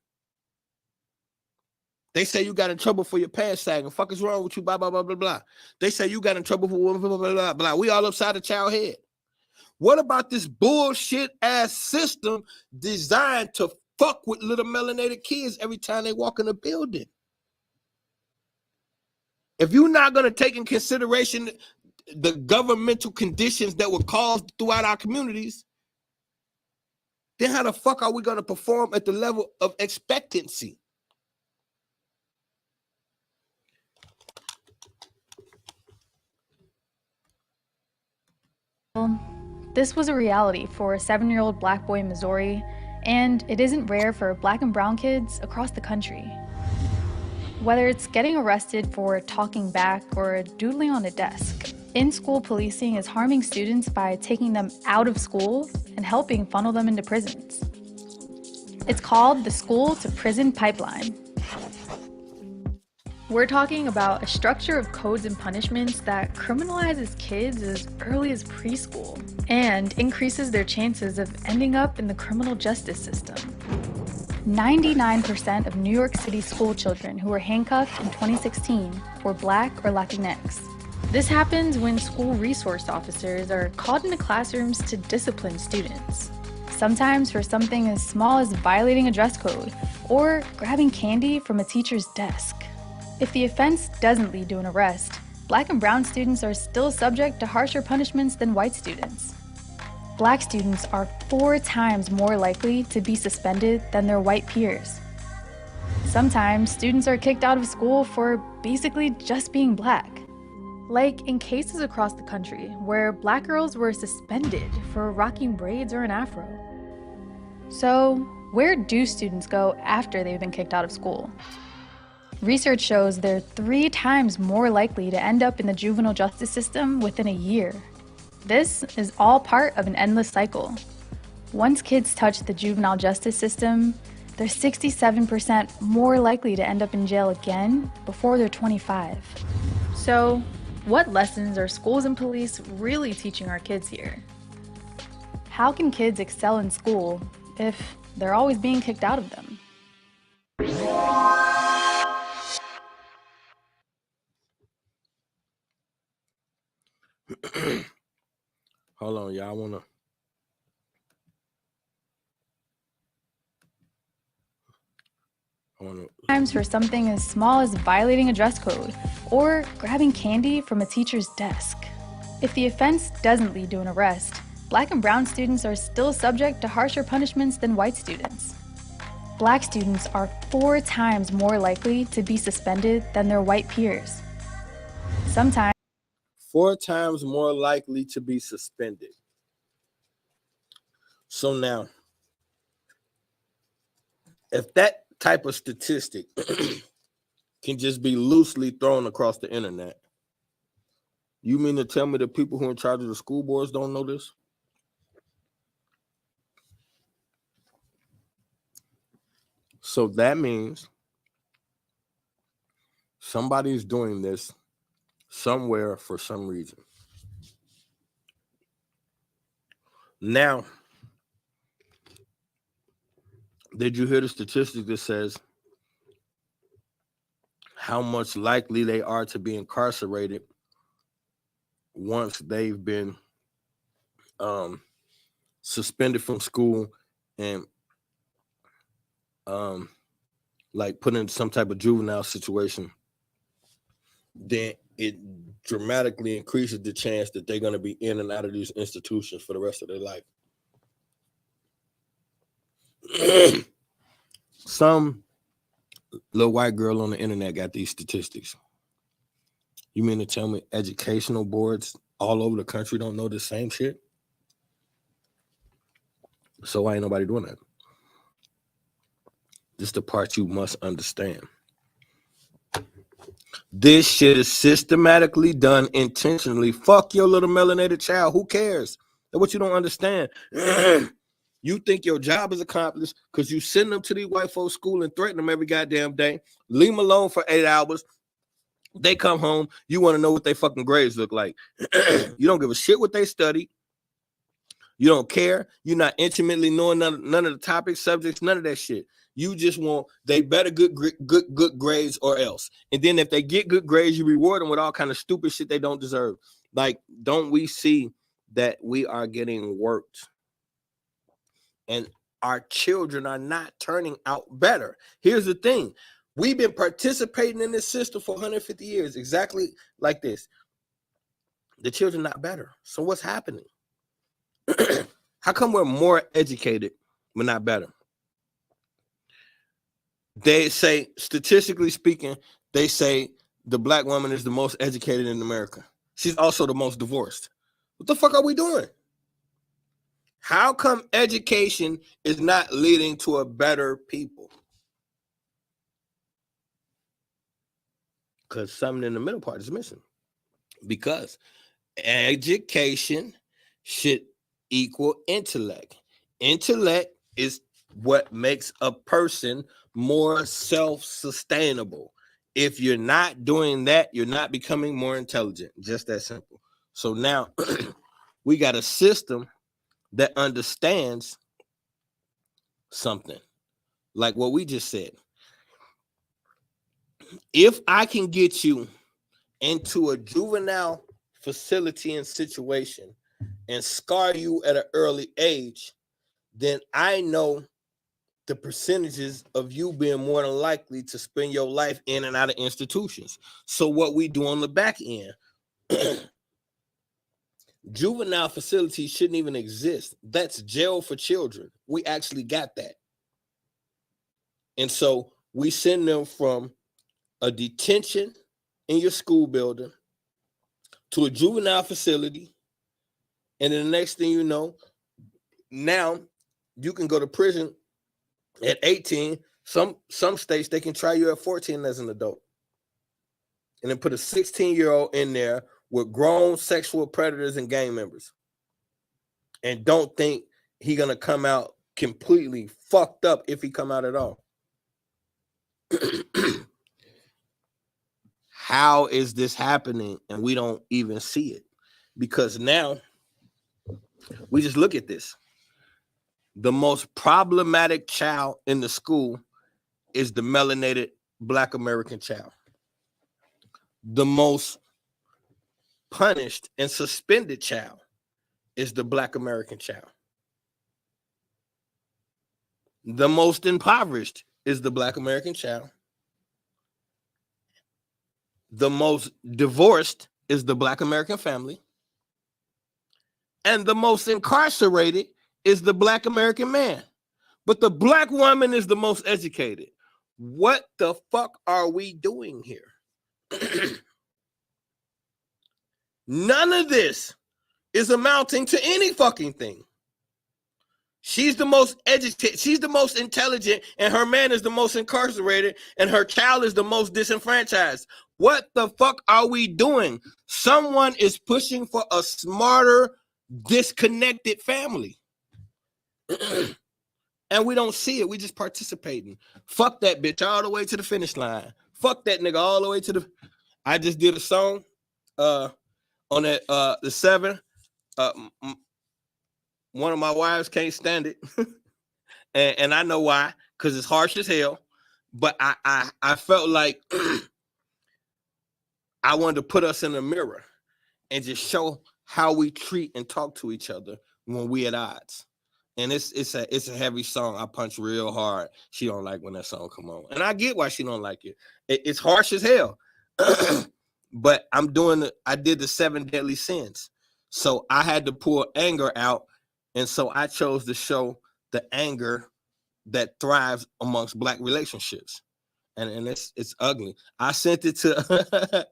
They say you got in trouble for your pants sagging. Fuck is wrong with you? Blah, blah, blah, blah, blah. They say you got in trouble for blah, blah, blah, blah, blah. We all upside the child head. What about this bullshit ass system designed to fuck with little melanated kids every time they walk in a building? If you're not going to take in consideration the governmental conditions that were caused throughout our communities, then how the fuck are we going to perform at the level of expectancy? This was a reality for a 7-year-old black boy in Missouri, and it isn't rare for black and brown kids across the country. Whether it's getting arrested for talking back or doodling on a desk, in-school policing is harming students by taking them out of school and helping funnel them into prisons. It's called the school to prison pipeline. We're talking about a structure of codes and punishments that criminalizes kids as early as preschool and increases their chances of ending up in the criminal justice system. 99% of New York City school children who were handcuffed in 2016 were Black or Latinx. This happens when school resource officers are called into classrooms to discipline students. sometimes for something as small as violating a dress code or grabbing candy from a teacher's desk. If the offense doesn't lead to an arrest, Black and brown students are still subject to harsher punishments than white students. Black students are 4 times more likely to be suspended than their white peers. Sometimes students are kicked out of school for basically just being Black. Like in cases across the country where Black girls were suspended for rocking braids or an afro. So, where do students go after they've been kicked out of school? Research shows they're 3 times more likely to end up in the juvenile justice system within a year. This is all part of an endless cycle. Once kids touch the juvenile justice system, they're 67% more likely to end up in jail again before they're 25. So, what lessons are schools and police really teaching our kids here? How can kids excel in school if they're always being kicked out of them? Hold on, y'all. I wanna Times for something as small as violating a dress code or grabbing candy from a teacher's desk. If the offense doesn't lead to an arrest, Black and brown students are still subject to harsher punishments than white students. Black students are 4 times more likely to be suspended than their white peers. Sometimes 4 times more likely to be suspended. So now, if that type of statistic can just be loosely thrown across the internet, you mean to tell me the people who are in charge of the school boards don't know this? So that means somebody's doing this somewhere for some reason. Now, did you hear the statistic that says how much likely they are to be incarcerated once they've been suspended from school and like put in some type of juvenile situation? Then it dramatically increases the chance that they're going to be in and out of these institutions for the rest of their life. Some little white girl on the internet got these statistics. You mean to tell me educational boards all over the country don't know the same shit? So why ain't nobody doing that? This is the part you must understand. This shit is systematically done intentionally. Fuck your little melanated child. Who cares? That's what you don't understand. You think your job is accomplished because you send them to these white folks' school and threaten them every goddamn day. Leave them alone for 8 hours. They come home. You want to know what their fucking grades look like. You don't give a shit what they study. You don't care. You're not intimately knowing none of the topics, subjects, none of that shit. You just want they better good grades or else. And then if they get good grades, you reward them with all kind of stupid shit they don't deserve. Like, don't we see that we are getting worked? And our children are not turning out better. Here's the thing. We've been participating in this system for 150 years, exactly like this. The children not better. So what's happening? How come we're more educated but not better? They say, statistically speaking, they say the black woman is the most educated in America. She's also the most divorced. What the fuck are we doing? How come education is not leading to a better people? Because something in the middle part is missing. Because education should equal intellect. Intellect is what makes a person more self-sustainable. If you're not doing that, you're not becoming more intelligent. Just that simple. So now we got a system that understands something like what we just said. If I can get you into a juvenile facility and situation and scar you at an early age, then I know the percentages of you being more than likely to spend your life in and out of institutions. So what we do on the back end, juvenile facilities shouldn't even exist. That's jail for children. We actually got that. And so we send them from a detention in your school building to a juvenile facility. And then the next thing you know, now you can go to prison at 18. Some states, they can try you at 14 as an adult. And then put a 16-year-old in there with grown sexual predators and gang members. And don't think he's going to come out completely fucked up if he come out at all. How is this happening and we don't even see it? Because now we just look at this. The most problematic child in the school is the melanated Black American child. The most punished and suspended child is the Black American child. The most impoverished is the Black American child. The most divorced is the Black American family. And the most incarcerated is the Black American man. But the Black woman is the most educated. What the fuck are we doing here? None of this is amounting to any fucking thing. She's the most educated, she's the most intelligent, and her man is the most incarcerated, and her child is the most disenfranchised. What the fuck are we doing? Someone is pushing for a smarter, disconnected family. And we don't see it. We just participating. Fuck that bitch all the way to the finish line. Fuck that nigga all the way to the... I just did a song on that the 7. One of my wives can't stand it. and I know why, because it's harsh as hell. But I felt like I wanted to put us in a mirror and just show how we treat and talk to each other when we at odds. And it's a heavy song. I punch real hard. She don't like when that song come on. And I get why she don't like it. It's harsh as hell. But I did the 7 deadly sins. So I had to pull anger out. And so I chose to show the anger that thrives amongst Black relationships. And it's ugly. I sent it to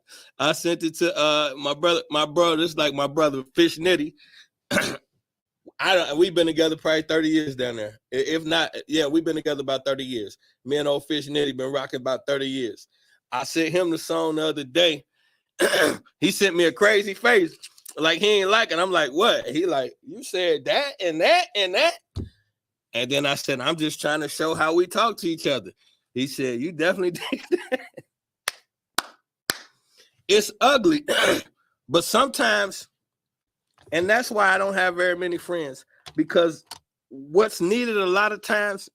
my brother. It's like my brother Fish Nitty. We've been together probably 30 years down there. If not, yeah, we've been together about 30 years. Me and old Fish Nitty been rocking about 30 years. I sent him the song the other day. He sent me a crazy face. Like he ain't like it. I'm like, what? He like, you said that and that and that. And then I said, I'm just trying to show how we talk to each other. He said, you definitely did that. It's ugly. But sometimes, and that's why I don't have very many friends, because what's needed a lot of times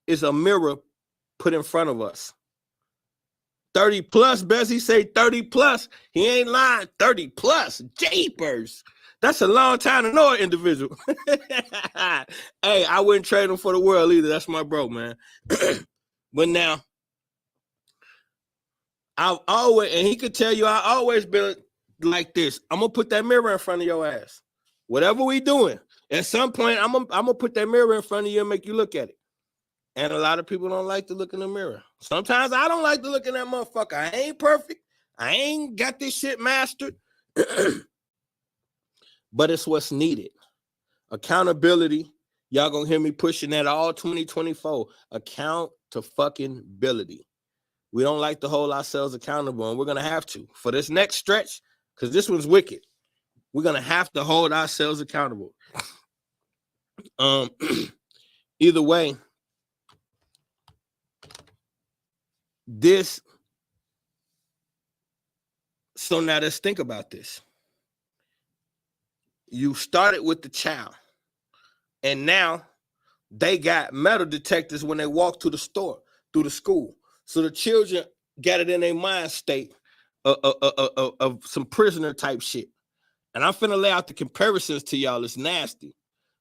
is a mirror put in front of us. 30 plus, Bessie say 30 plus. He ain't lying. 30 plus. Japers. That's a long time to know an individual. Hey, I wouldn't trade him for the world either. That's my bro, man. But now, I've always, and he could tell you, I always been like this. I'm going to put that mirror in front of your ass. Whatever we doing, at some point, I'm gonna put that mirror in front of you and make you look at it. And a lot of people don't like to look in the mirror. Sometimes I don't like to look in that motherfucker. I ain't perfect. I ain't got this shit mastered. But it's what's needed. Accountability. Y'all gonna hear me pushing that all 2024. Account to fucking ability. We don't like to hold ourselves accountable, and we're gonna have to for this next stretch, because this one's wicked. We're gonna have to hold ourselves accountable. Either way, so now let's think about this. You started with the child, and now they got metal detectors when they walk to the store, through the school. So the children got it in their mind state of some prisoner type shit. And I'm finna lay out the comparisons to y'all. It's nasty.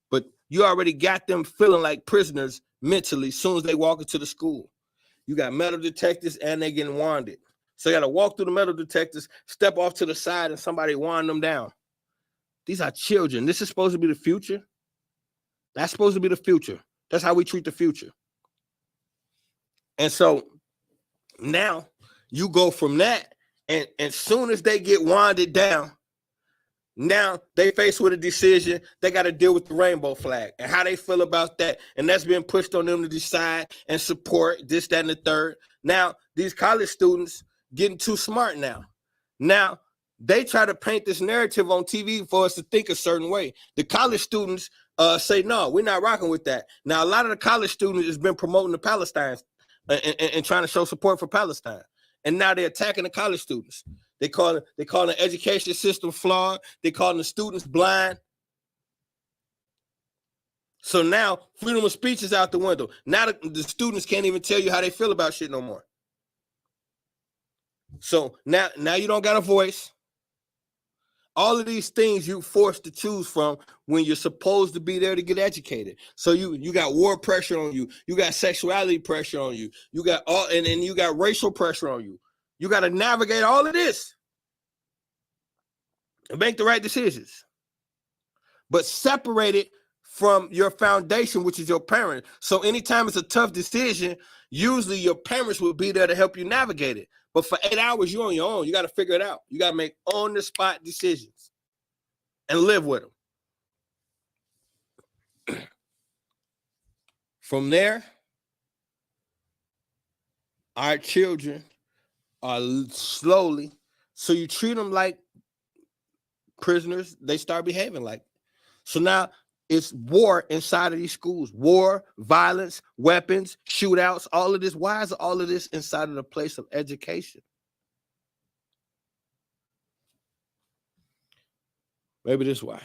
But You already got them feeling like prisoners mentally as soon as they walk into the school. You got metal detectors and they getting wanded. So you got to walk through the metal detectors, step off to the side, and somebody wand them down. These are children. This is supposed to be the future. That's supposed to be the future. That's how we treat the future. And so now you go from that, and as soon as they get wanded down, now they faced with a decision. They got to deal with the rainbow flag and how they feel about that. And that's being pushed on them to decide and support this, that, and the third. Now, these college students getting too smart now. Now, they try to paint this narrative on TV for us to think a certain way. The college students say, no, we're not rocking with that. Now, a lot of the college students has been promoting the Palestine and trying to show support for Palestine. And now they're attacking the college students. They call the education system flawed. They calling the students blind. So now freedom of speech is out the window. Now the students can't even tell you how they feel about shit no more. So now you don't got a voice. All of these things you forced to choose from when you're supposed to be there to get educated. So you got war pressure on you. You got sexuality pressure on you. You got and you got racial pressure on you. You got to navigate all of this and make the right decisions. But separate it from your foundation, which is your parent. So anytime it's a tough decision, usually your parents will be there to help you navigate it. But for 8 hours, you're on your own. You got to figure it out. You got to make on-the-spot decisions and live with them. From there, our children are slowly, so you treat them like prisoners, they start behaving like. So now it's war inside of these schools. War, violence, weapons, shootouts, all of this. Why is all of this inside of the place of education? Maybe this is why.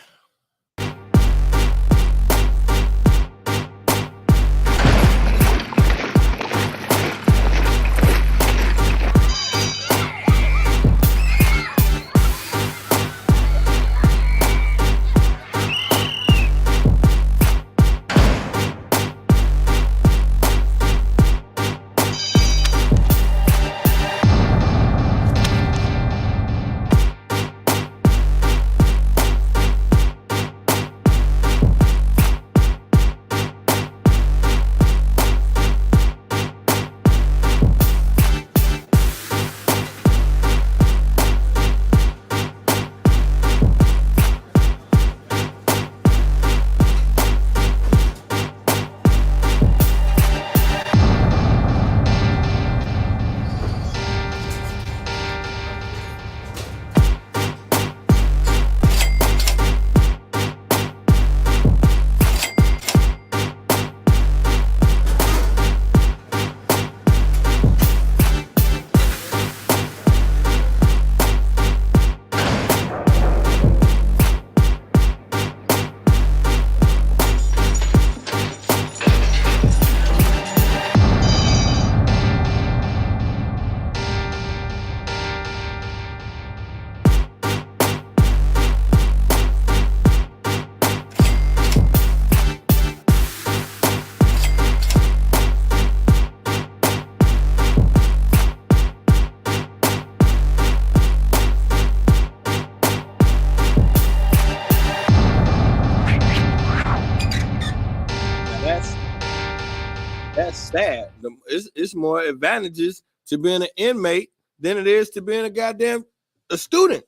That's sad. It's more advantages to being an inmate than it is to being a student.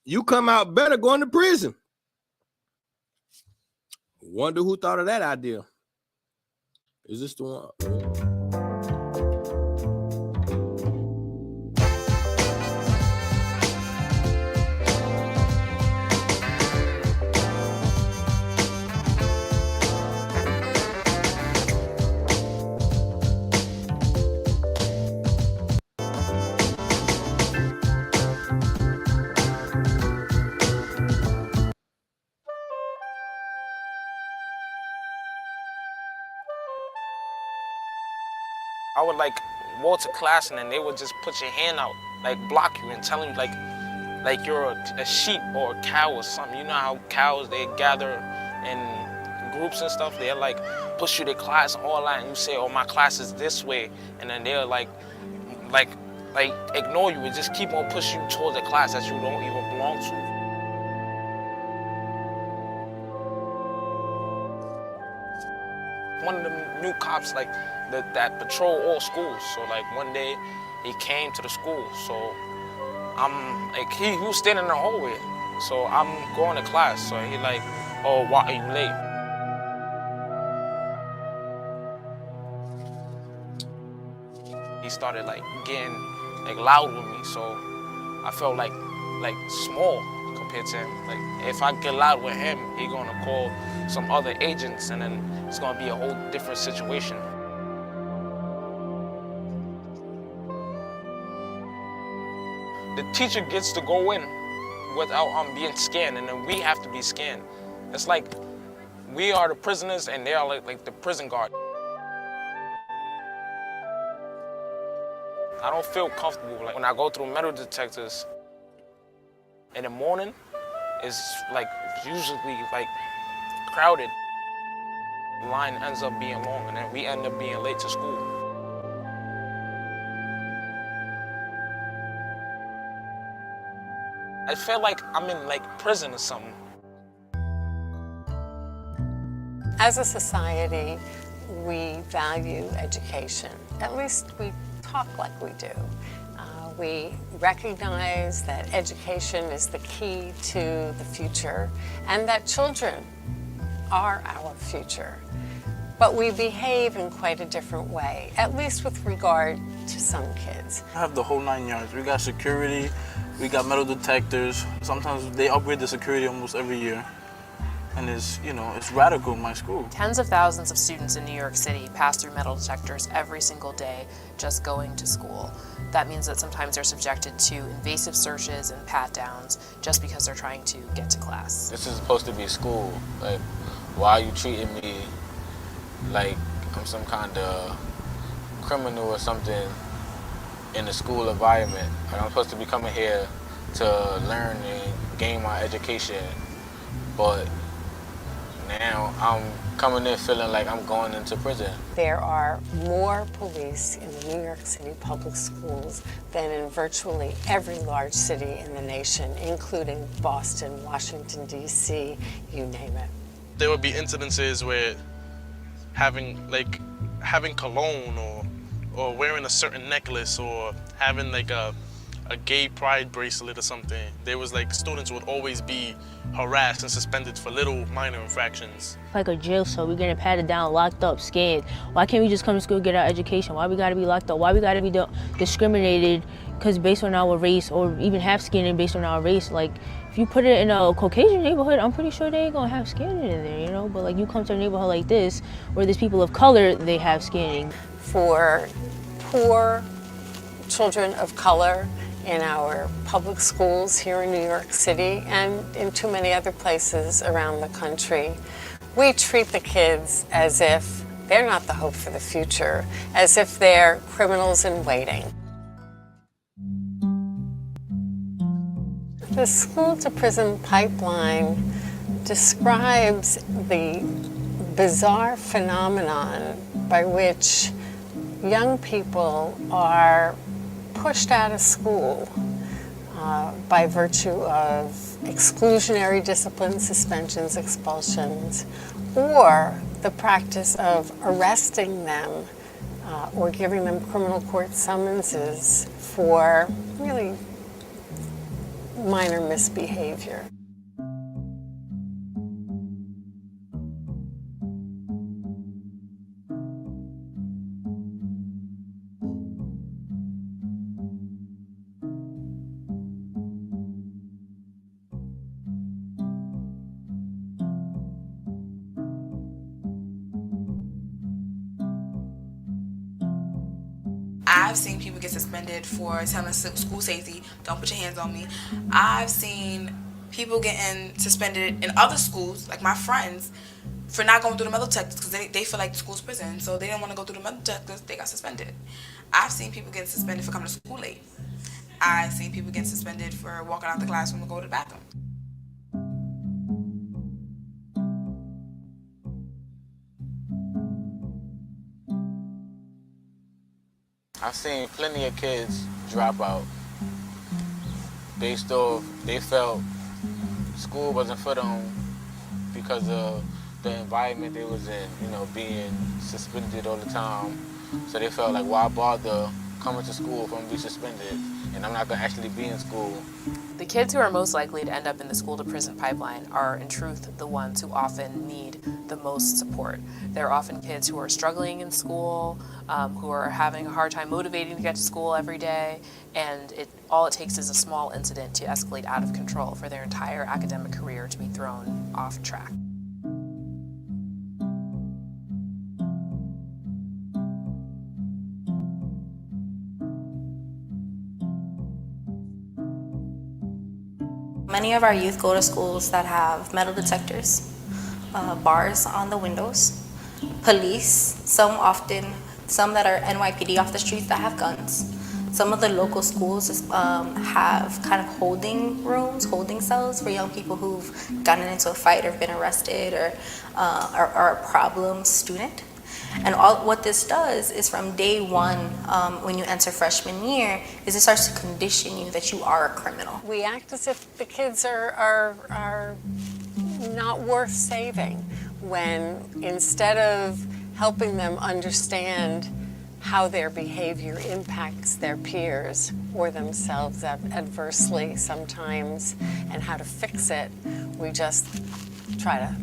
You come out better going to prison. Wonder who thought of that idea. Is this the one? I would like walk to class and then they would just put your hand out, like block you and telling you like you're a sheep or a cow or something. You know how cows, they gather and groups and stuff, they'll like push you to class and all that, and you say, oh, my class is this way, and then they'll like ignore you and just keep on pushing you towards the class that you don't even belong to. One of them new cops that patrol all schools. So like one day he came to the school. So I'm like he was standing in the hallway. So I'm going to class. So he like, oh, why are you late? He started like getting like loud with me. So I felt like small compared to him. Like if I get loud with him, he gonna call some other agents, and then it's gonna be a whole different situation. The teacher gets to go in without being scanned, and then we have to be scanned. It's like we are the prisoners, and they are like the prison guard. I don't feel comfortable. Like when I go through metal detectors in the morning, it's like usually like crowded. The line ends up being long, and then we end up being late to school. I feel like I'm in like prison or something. As a society, we value education. At least we talk like we do. We recognize that education is the key to the future and that children are our future. But we behave in quite a different way, at least with regard to some kids. I have the whole 9 yards. We got security, we got metal detectors. Sometimes they upgrade the security almost every year. And it's, you know, it's radical in my school. Tens of thousands of students in New York City pass through metal detectors every single day just going to school. That means that sometimes they're subjected to invasive searches and pat-downs just because they're trying to get to class. This is supposed to be school. Like, why are you treating me like I'm some kind of criminal or something in the school environment? Like, I'm supposed to be coming here to learn and gain my education, but now I'm coming in feeling like I'm going into prison. There are more police in the New York City public schools than in virtually every large city in the nation, including Boston, Washington, D.C., you name it. There would be incidences where having cologne or wearing a certain necklace or having like a gay pride bracelet or something. There was like students would always be harassed and suspended for little minor infractions. Like a jail cell, we're getting patted down, locked up, scared. Why can't we just come to school and get our education? Why we gotta be locked up? Why we gotta be discriminated because based on our race, or even have skinning based on our race? Like, if you put it in a Caucasian neighborhood, I'm pretty sure they ain't gonna have skinning in there, you know? But like, you come to a neighborhood like this, where there's people of color, they have skinning. For poor children of color in our public schools here in New York City and in too many other places around the country, we treat the kids as if they're not the hope for the future, as if they're criminals in waiting. The school-to-prison pipeline describes the bizarre phenomenon by which young people are pushed out of school by virtue of exclusionary discipline, suspensions, expulsions, or the practice of arresting them or giving them criminal court summonses for really minor misbehavior. I've seen people get suspended for telling school safety, don't put your hands on me. I've seen people getting suspended in other schools, like my friends, for not going through the metal detectors because they feel like the school's prison, so they didn't want to go through the metal detectors, they got suspended. I've seen people getting suspended for coming to school late. I've seen people getting suspended for walking out the classroom to go to the bathroom. I've seen plenty of kids drop out based off they felt school wasn't for them because of the environment they was in, you know, being suspended all the time. So they felt like, why bother coming to school if I'm gonna be suspended and I'm not gonna actually be in school. The kids who are most likely to end up in the school to prison pipeline are, in truth, the ones who often need the most support. They're often kids who are struggling in school, who are having a hard time motivating to get to school every day, and all it takes is a small incident to escalate out of control for their entire academic career to be thrown off track. Many of our youth go to schools that have metal detectors, bars on the windows, police, some that are NYPD off the streets that have guns. Some of the local schools have kind of holding rooms, holding cells for young people who've gotten into a fight or been arrested or are a problem student. And what this does is from day one, when you enter freshman year, is it starts to condition you that you are a criminal. We act as if the kids are not worth saving, when instead of helping them understand how their behavior impacts their peers or themselves adversely sometimes and how to fix it, we just try to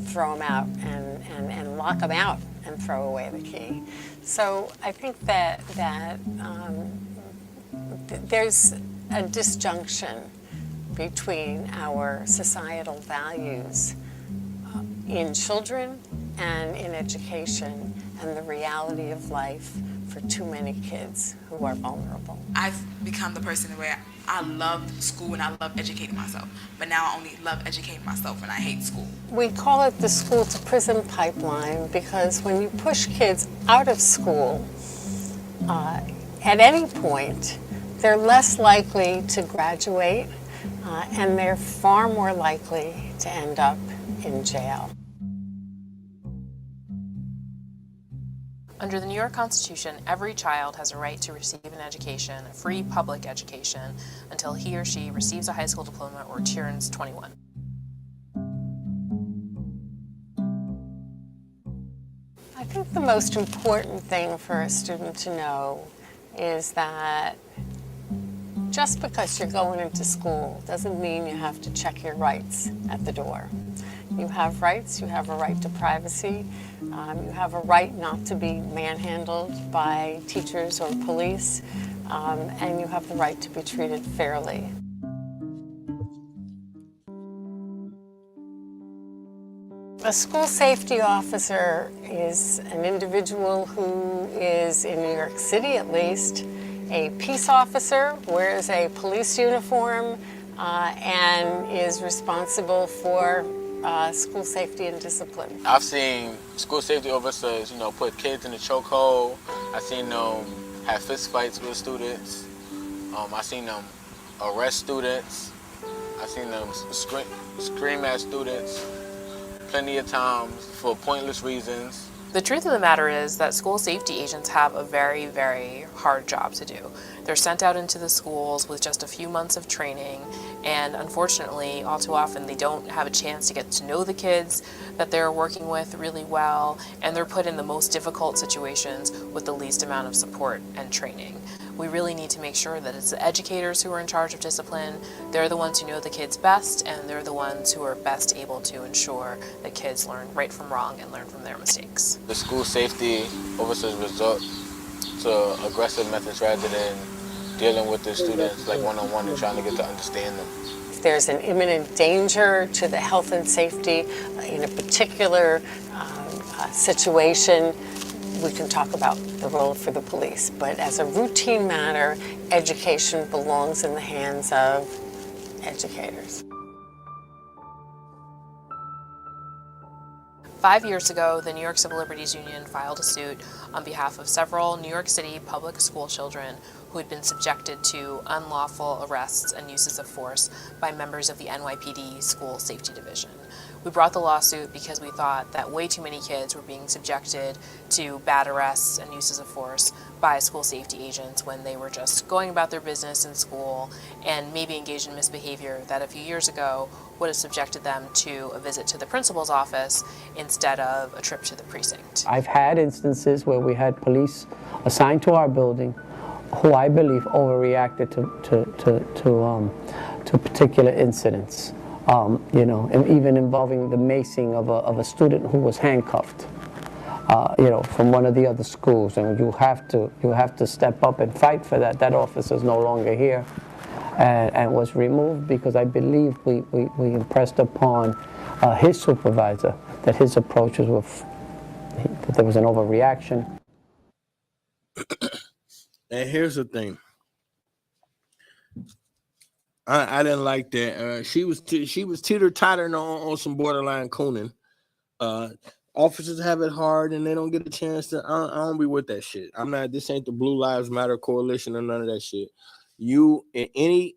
throw them out and lock them out and throw away the key. So I think that there's a disjunction between our societal values in children and in education and the reality of life for too many kids who are vulnerable. I've become the person where I love school and I love educating myself, but now I only love educating myself and I hate school. We call it the school to prison pipeline because when you push kids out of school, at any point, they're less likely to graduate and they're far more likely to end up in jail. Under the New York Constitution, every child has a right to receive an education, a free public education, until he or she receives a high school diploma or turns 21. I think the most important thing for a student to know is that just because you're going into school doesn't mean you have to check your rights at the door. You have rights, you have a right to privacy, you have a right not to be manhandled by teachers or police, and you have the right to be treated fairly. A school safety officer is an individual who is, in New York City at least, a peace officer, wears a police uniform, and is responsible for school safety and discipline. I've seen school safety officers, you know, put kids in the chokehold. I've seen them have fist fights with students. I've seen them arrest students. I've seen them scream at students plenty of times for pointless reasons. The truth of the matter is that school safety agents have a very, very hard job to do. They're sent out into the schools with just a few months of training, and unfortunately, all too often, they don't have a chance to get to know the kids that they're working with really well, and they're put in the most difficult situations with the least amount of support and training. We really need to make sure that it's the educators who are in charge of discipline. They're the ones who know the kids best, and they're the ones who are best able to ensure that kids learn right from wrong and learn from their mistakes. The school safety officers resort to aggressive methods rather than dealing with the students like one-on-one and trying to get to understand them. If there's an imminent danger to the health and safety in a particular situation, we can talk about the role for the police. But as a routine matter, education belongs in the hands of educators. 5 years ago, the New York Civil Liberties Union filed a suit on behalf of several New York City public school children who had been subjected to unlawful arrests and uses of force by members of the NYPD School Safety Division. We brought the lawsuit because we thought that way too many kids were being subjected to bad arrests and uses of force by school safety agents when they were just going about their business in school and maybe engaged in misbehavior that a few years ago would have subjected them to a visit to the principal's office instead of a trip to the precinct. I've had instances where we had police assigned to our building who I believe overreacted to particular incidents, you know, and even involving the macing of a student who was handcuffed, you know, from one of the other schools, and you have to step up and fight for that. That officer's no longer here, and was removed because I believe we impressed upon his supervisor that his approaches were that there was an overreaction. And here's the thing. I didn't like that. She was teeter-tottering on some borderline cooning. Officers have it hard and they don't get a chance to. I don't be with that shit. I'm not. This ain't the Blue Lives Matter coalition or none of that shit. You in any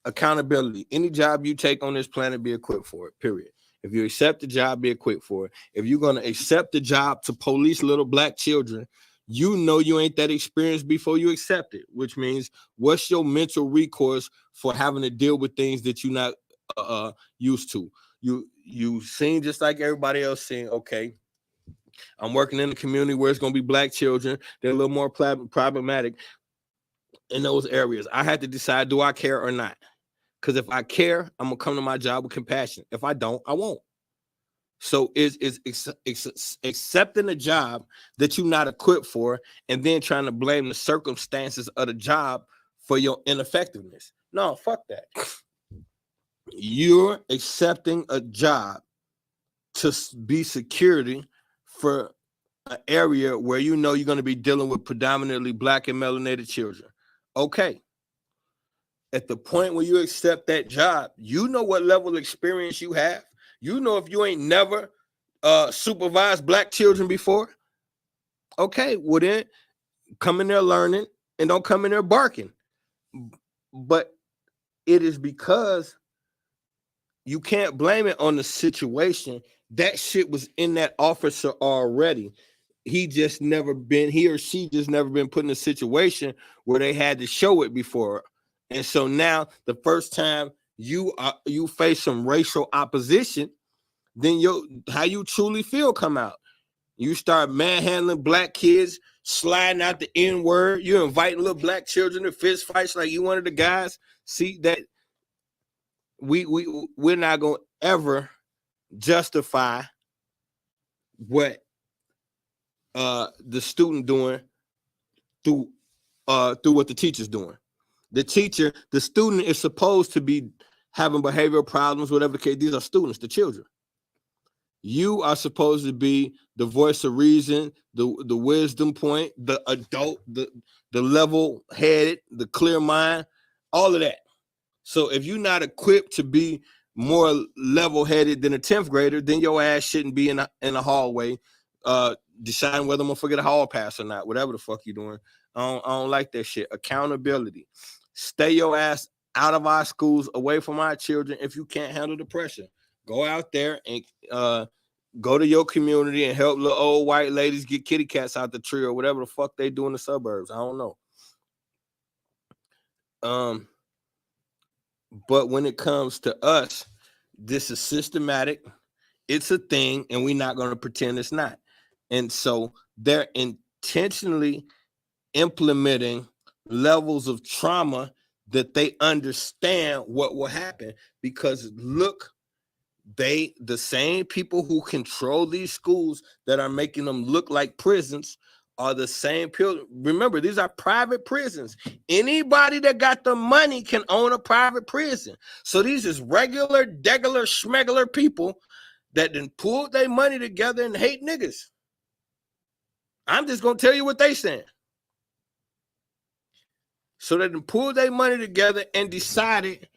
accountability, any job you take on this planet, be equipped for it. Period. If you accept the job, be equipped for it. If you're gonna accept the job to police little black children, you know you ain't that experienced before you accept it, which means what's your mental recourse for having to deal with things that you're not used to? You seem just like everybody else saying, okay, I'm working in a community where it's going to be black children. They're a little more problematic in those areas. I had to decide, do I care or not? Because if I care, I'm going to come to my job with compassion. If I don't, I won't. So is accepting a job that you're not equipped for and then trying to blame the circumstances of the job for your ineffectiveness. No, fuck that. You're accepting a job to be security for an area where you know you're going to be dealing with predominantly black and melanated children. Okay. At the point where you accept that job, you know what level of experience you have. You know if you ain't never supervised black children before. Okay, well then come in there learning and don't come in there barking. But it is because you can't blame it on the situation. That shit was in that officer already. He or she just never been put in a situation where they had to show it before. And so now the first time you face some racial opposition, then how you truly feel come out. You start manhandling black kids, sliding out the N-word. You're inviting little black children to fist fights like you one of the guys. See that we're not gonna ever justify what the student doing through what the teacher's doing. The student is supposed to be having behavioral problems, whatever the case. These are students, the children. You are supposed to be the voice of reason, the wisdom point, the adult, the level-headed, the clear mind, all of that. So if you're not equipped to be more level-headed than a 10th grader, then your ass shouldn't be in a hallway deciding whether I'm gonna forget a hall pass or not, whatever the fuck you're doing. I don't like that shit. Accountability. Stay your ass out of our schools, away from our children if you can't handle the pressure. Go out there and go to your community and help little old white ladies get kitty cats out the tree or whatever the fuck they do in the suburbs. I don't know. But when it comes to us, this is systematic. It's a thing, and we're not going to pretend it's not. And so they're intentionally implementing levels of trauma that they understand what will happen. Because look, the same people who control these schools that are making them look like prisons are the same people. Remember, these are private prisons. Anybody that got the money can own a private prison. So these is regular, degular, schmegular people that then pulled their money together and hate niggas. I'm just going to tell you what they saying. So they then pulled their money together and decided,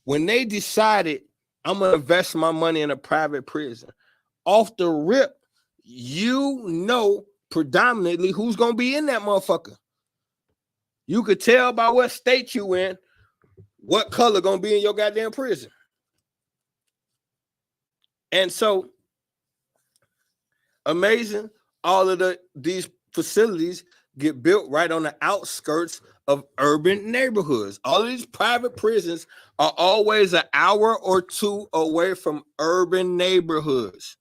when they decided, I'm going to invest my money in a private prison. Off the rip, you know predominantly who's going to be in that motherfucker. You could tell by what state you in, what color going to be in your goddamn prison. And so amazing, all of these facilities get built right on the outskirts of urban neighborhoods. All of these private prisons are always an hour or two away from urban neighborhoods.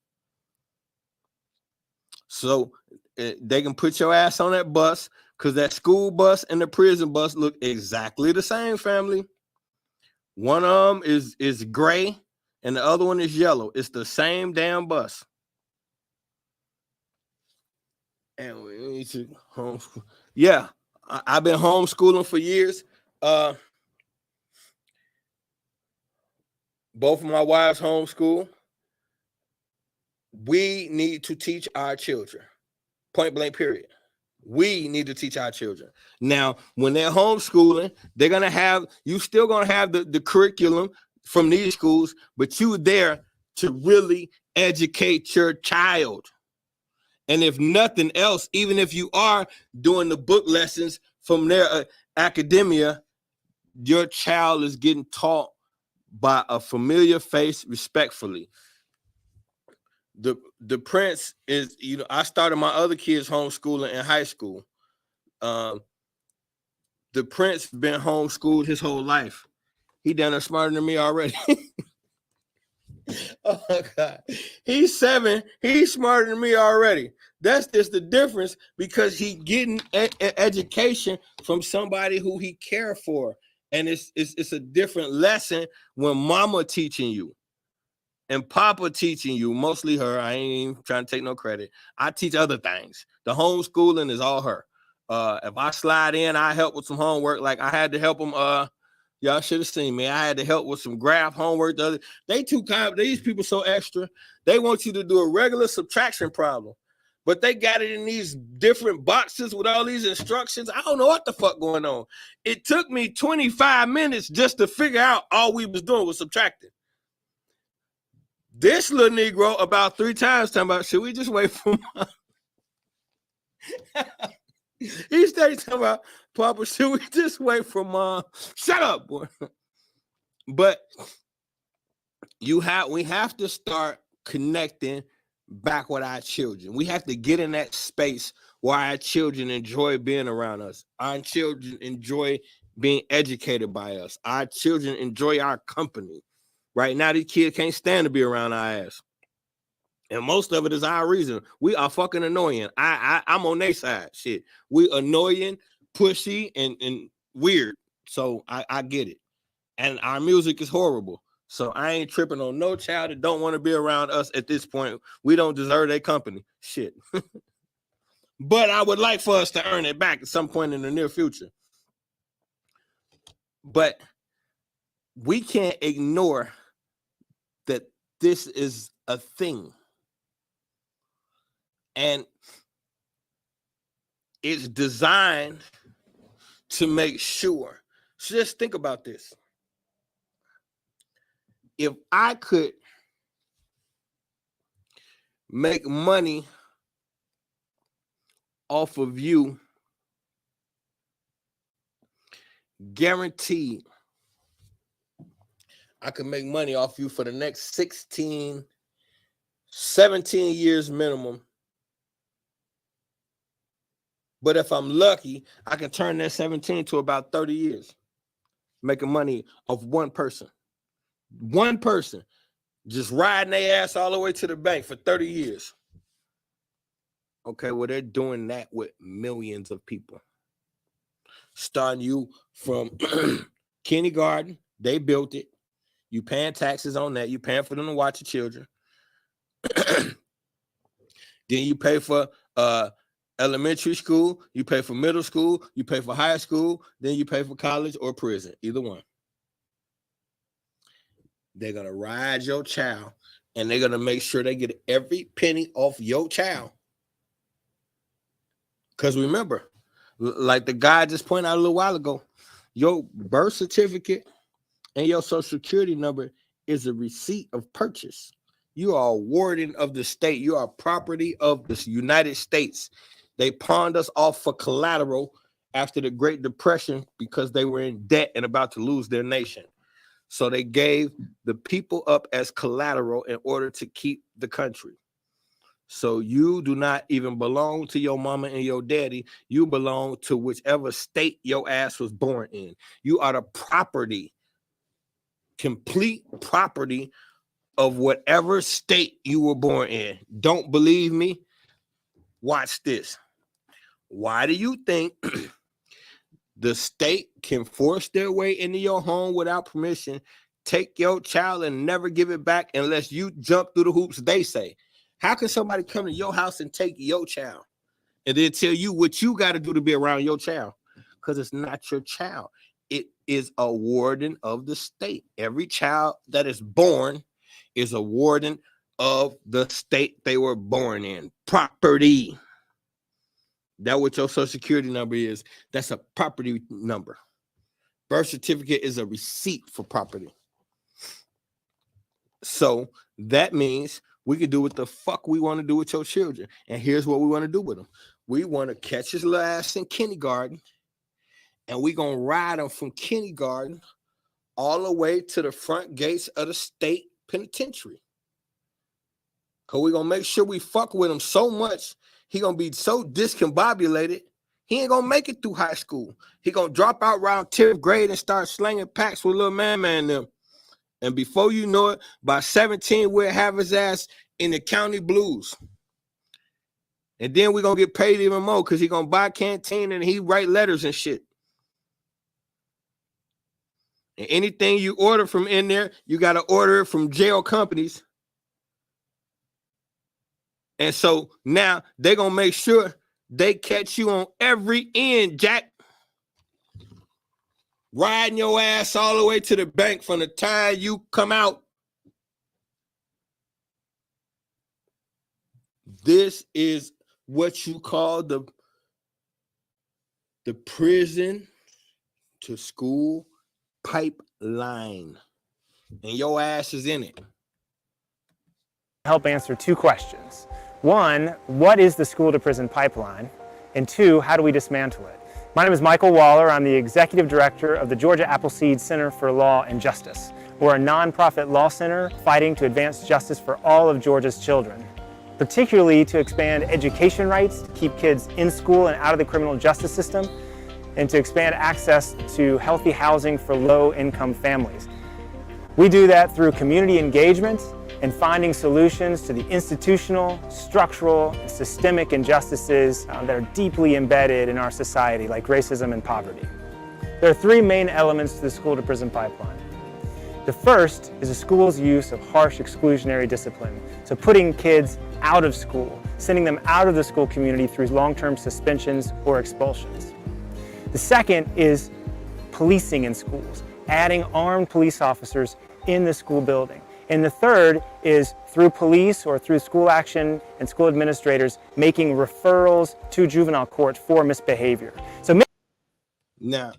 So they can put your ass on that bus, because that school bus and the prison bus look exactly the same, family. One of them is gray and the other one is yellow. It's the same damn bus. And we need to homeschool. Yeah, I've been homeschooling for years. Both of my wives homeschool. We need to teach our children. Point blank, period. We need to teach our children. Now, when they're homeschooling, they're gonna have, you still gonna have the curriculum from these schools, but you there to really educate your child. And if nothing else, even if you are doing the book lessons from their academia, your child is getting taught by a familiar face respectfully. The prince is, I started my other kids homeschooling in high school. The prince been homeschooled his whole life. He done it smarter than me already. Oh my God. He's 7. He's smarter than me already. That's just the difference, because he getting education from somebody who he care for. And it's a different lesson when mama teaching you and papa teaching you, mostly her. I ain't even trying to take no credit. I teach other things. The homeschooling is all her. If I slide in, I help with some homework. Like I had to help them. Y'all should have seen me. I had to help with some graph homework. These people so extra. They want you to do a regular subtraction problem, but they got it in these different boxes with all these instructions. I don't know what the fuck going on. It took me 25 minutes just to figure out all we was doing was subtracting. This little Negro about 3 times talking about, should we just wait for my... He started talking about, Papa, should we just wait for mom? Shut up, boy. But we have to start connecting back with our children. We have to get in that space where our children enjoy being around us. Our children enjoy being educated by us. Our children enjoy our company. Right now, these kids can't stand to be around our ass. And most of it is our reason. We are fucking annoying. I'm on their side. Shit. We annoying, pushy, and weird. So I get it. And our music is horrible. So I ain't tripping on no child that don't want to be around us at this point. We don't deserve their company. Shit. But I would like for us to earn it back at some point in the near future. But we can't ignore that this is a thing. And it's designed to make sure. So just think about this. If I could make money off of you, guaranteed, I could make money off you for the next 16, 17 years minimum. But if I'm lucky, I can turn that 17 to about 30 years, making money off one person. One person just riding their ass all the way to the bank for 30 years. Okay, well, they're doing that with millions of people. Starting you from kindergarten, they built it. You paying taxes on that. You paying for them to watch your children. Then you pay for elementary school, you pay for middle school, you pay for high school, then you pay for college or prison, either one. They're going to ride your child, and they're going to make sure they get every penny off your child. Because remember, like the guy just pointed out a little while ago, your birth certificate and your social security number is a receipt of purchase. You are a warden of the state. You are property of the United States. They pawned us off for collateral after the Great Depression because they were in debt and about to lose their nation. So they gave the people up as collateral in order to keep the country. So you do not even belong to your mama and your daddy. You belong to whichever state your ass was born in. You are the property, complete property of whatever state you were born in. Don't believe me? Watch this. Why do you think the state can force their way into your home without permission, take your child and never give it back unless you jump through the hoops they say? How can somebody come to your house and take your child and then tell you what you got to do to be around your child? Because it's not your child. It is a warden of the state. Every child that is born is a warden of the state they were born in. Property. That what your social security number is. That's a property number. Birth certificate is a receipt for property. So that means we can do what the fuck we want to do with your children. And here's what we want to do with them. We want to catch his little ass in kindergarten, and we going to ride him from kindergarten all the way to the front gates of the state penitentiary. Because we're going to make sure we fuck with him so much, he going to be so discombobulated, he ain't going to make it through high school. He going to drop out around 10th grade and start slinging packs with little man them. And before you know it, by 17, we'll have his ass in the county blues. And then we're going to get paid even more because he's going to buy canteen and he write letters and shit. And anything you order from in there, you got to order it from jail companies. And so now they're going to make sure they catch you on every end, Jack. Riding your ass all the way to the bank from the time you come out. This is what you call the prison to school pipeline. And your ass is in it. Help answer two questions. One, what is the school to prison pipeline? And two, how do we dismantle it? My name is Michael Waller. I'm the Executive Director of the Georgia Appleseed Center for Law and Justice. We're a nonprofit law center fighting to advance justice for all of Georgia's children, particularly to expand education rights, to keep kids in school and out of the criminal justice system, and to expand access to healthy housing for low-income families. We do that through community engagement and finding solutions to the institutional, structural, and systemic injustices that are deeply embedded in our society, like racism and poverty. There are three main elements to the school to prison pipeline. The first is a school's use of harsh exclusionary discipline, so putting kids out of school, sending them out of the school community through long-term suspensions or expulsions. The second is policing in schools, adding armed police officers in the school building. And the third is through police or through school action and school administrators making referrals to juvenile court for misbehavior. So now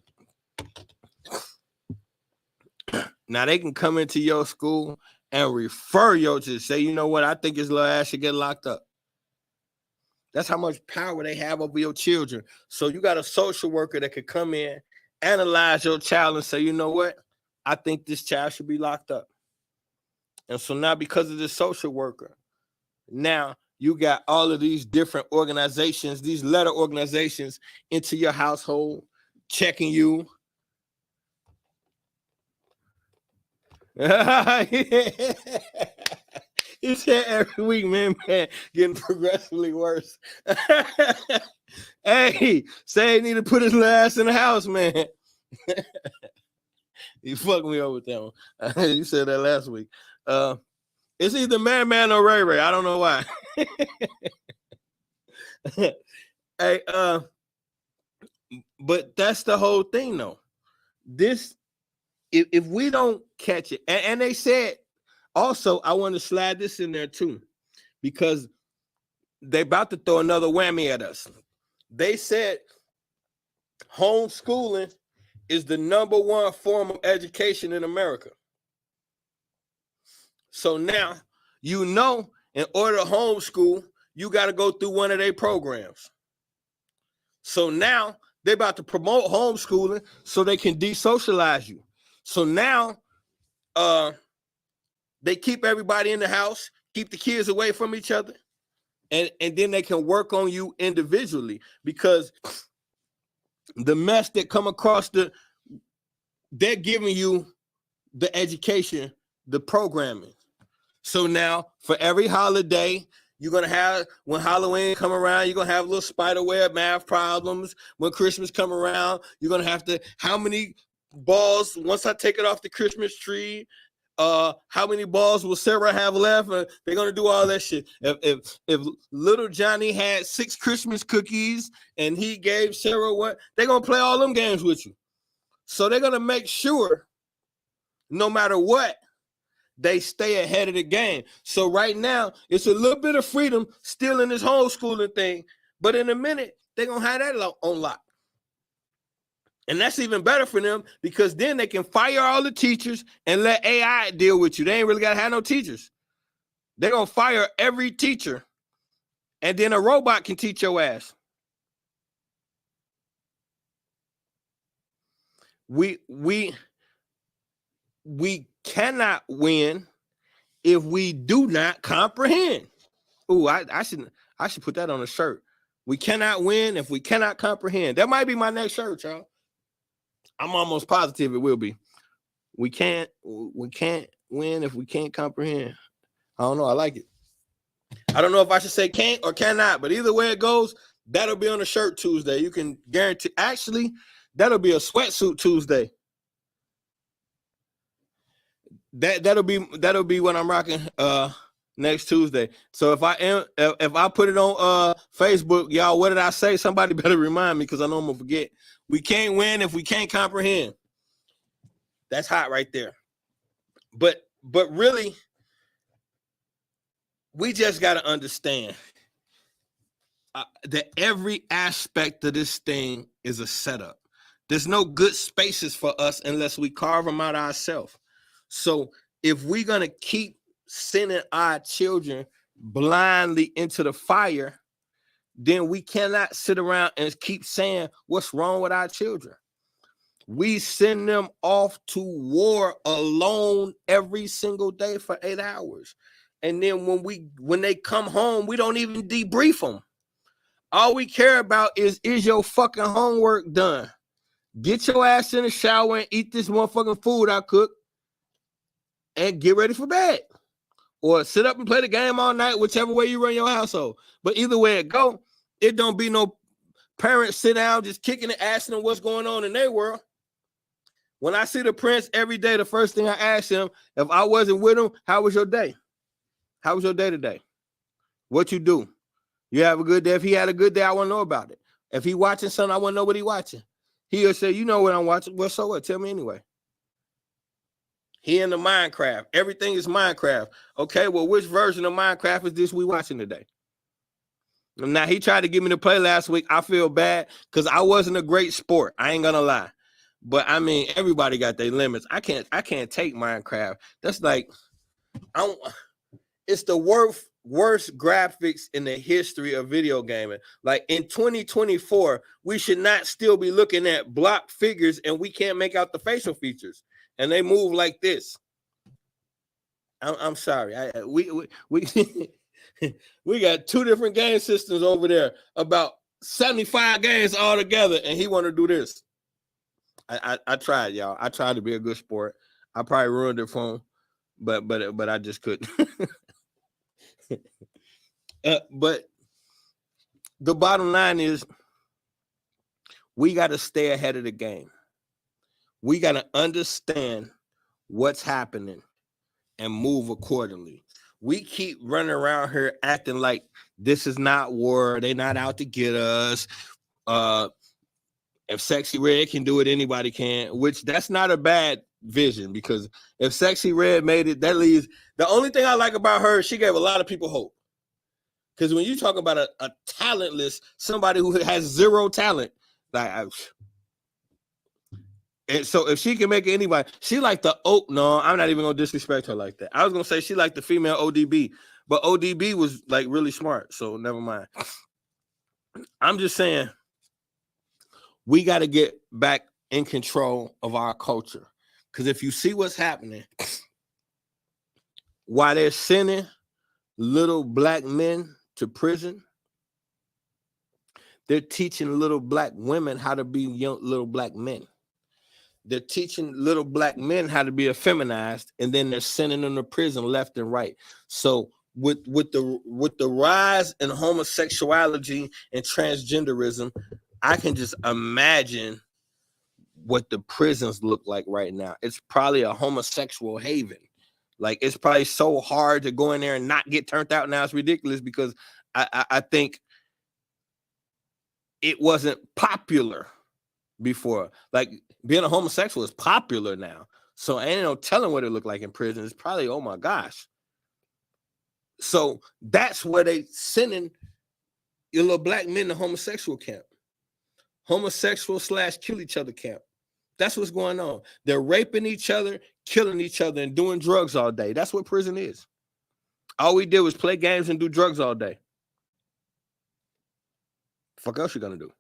they can come into your school and refer you to say, you know what, I think his little ass should get locked up. That's how much power they have over your children. So you got a social worker that could come in, analyze your child and say, you know what, I think this child should be locked up. And so now because of this social worker, now you got all of these different organizations, these letter organizations into your household, checking you. He said every week, man, getting progressively worse. Hey, say he need to put his ass in the house, man. You fucked me up with that one. You said that last week. It's either Man or Ray. I don't know why. Hey, but that's the whole thing, though. This, if we don't catch it, and they said also, I want to slide this in there too, because they about to throw another whammy at us. They said homeschooling is the #1 form of education in America. So now, you know, in order to homeschool, you got to go through one of their programs. So now they're about to promote homeschooling so they can desocialize you. So now They keep everybody in the house, keep the kids away from each other, and then they can work on you individually, because the mess that come across they're giving you the education, the programming. So now for every holiday, you're going to have, when Halloween come around, you're going to have little spiderweb math problems. When Christmas come around, you're going to have to, how many balls, once I take it off the Christmas tree, how many balls will Sarah have left? They're going to do all that shit. If little Johnny had 6 Christmas cookies and he gave Sarah one, they're going to play all them games with you. So they're going to make sure, no matter what, they stay ahead of the game. So right now, it's a little bit of freedom still in this homeschooling thing, but in a minute, they're going to have that on lock. And that's even better for them, because then they can fire all the teachers and let AI deal with you. They ain't really got to have no teachers. They're going to fire every teacher, and then a robot can teach your ass. We cannot win if we do not comprehend. Ooh, I should put that on a shirt. We cannot win if we cannot comprehend. That might be my next shirt, y'all. I'm almost positive it will be. We can't win if we can't comprehend. I don't know. I like it. I don't know if I should say can't or cannot, but either way it goes, that'll be on a shirt Tuesday. You can guarantee. Actually, that'll be a sweatsuit Tuesday. That'll be what I'm rocking next Tuesday. So if I put it on Facebook, y'all, what did I say? Somebody better remind me, because I know I'm gonna forget. We can't win if we can't comprehend. That's hot right there. But really, we just got to understand that every aspect of this thing is a setup. There's no good spaces for us unless we carve them out ourselves. So if we're going to keep sending our children blindly into the fire, then we cannot sit around and keep saying what's wrong with our children. We send them off to war alone every single day for 8 hours. And then when they come home, we don't even debrief them. All we care about is your fucking homework done? Get your ass in the shower and eat this motherfucking food I cooked and get ready for bed. Or sit up and play the game all night, whichever way you run your household. But either way it go, it don't be no parents sit down just kicking and asking them what's going on in their world. When I see the Prince every day, the first thing I ask him, if I wasn't with him, how was your day? How was your day today? What you do? You have a good day? If he had a good day, I want to know about it. If he watching something, I want to know what he watching. He'll say, you know what I'm watching. Well, so what? Tell me anyway. He into Minecraft. Everything is Minecraft. Okay, well, which version of Minecraft is this we watching today? Now, he tried to get me to play last week. I feel bad because I wasn't a great sport. I ain't going to lie. But I mean, everybody got their limits. I can't take Minecraft. That's like, it's the worst graphics in the history of video gaming. Like in 2024, we should not still be looking at block figures and we can't make out the facial features and they move like this. I'm sorry. We we got 2 different game systems over there, about 75 games all together, and he want to do this. I tried, y'all. I tried to be a good sport. I probably ruined it for him, but I just couldn't. But the bottom line is, we got to stay ahead of the game. We got to understand what's happening and move accordingly. We keep running around here acting like this is not war. They're not out to get us. If Sexy Red can do it, anybody can, which that's not a bad vision, because if Sexy Red made it, that leaves, the only thing I like about her, she gave a lot of people hope. Because when you talk about a talentless, somebody who has 0 talent, like, and so if she can make anybody, she like the no, I'm not even gonna disrespect her like that. I was gonna say she like the female ODB, but ODB was like really smart, so never mind. I'm just saying, we got to get back in control of our culture. Because if you see what's happening, while they're sending little black men to prison, they're teaching little black women how to be young little black men. They're teaching little black men how to be effeminized, and then they're sending them to prison left and right. So with the rise in homosexuality and transgenderism, I can just imagine what the prisons look like right now. It's probably a homosexual haven. Like, it's probably so hard to go in there and not get turned out now. It's ridiculous because I think it wasn't popular before. Like, being a homosexual is popular now. So ain't no telling what it looked like in prison. It's probably, oh my gosh. So that's where they sending your little black men to homosexual camp. Homosexual / kill each other camp. That's what's going on. They're raping each other, killing each other, and doing drugs all day. That's what prison is. All we did was play games and do drugs all day. Fuck else you gonna do?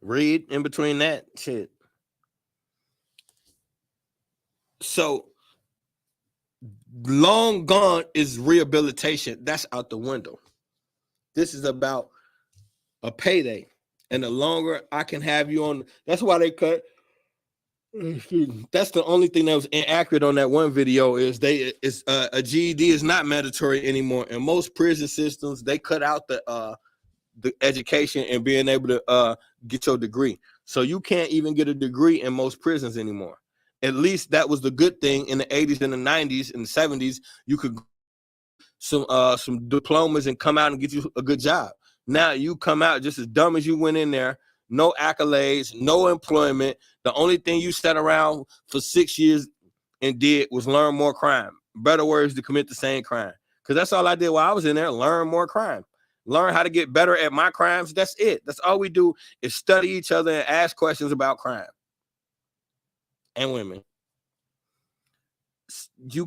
Read in between that shit. So long gone is rehabilitation. That's out the window. This is about a payday. And the longer I can have you on, that's why they cut. That's the only thing that was inaccurate on that one video is a GED is not mandatory anymore. In most prison systems, they cut out the education and being able to get your degree. So you can't even get a degree in most prisons anymore. At least that was the good thing in the 80s and the 90s and the 70s. You could some diplomas and come out and get you a good job. Now you come out just as dumb as you went in there. No accolades, no employment. The only thing you sat around for 6 years and did was learn more crime. Better words, to commit the same crime. Because that's all I did while I was in there, learn more crime. Learn how to get better at my crimes. That's it. That's all we do is study each other and ask questions about crime and women. You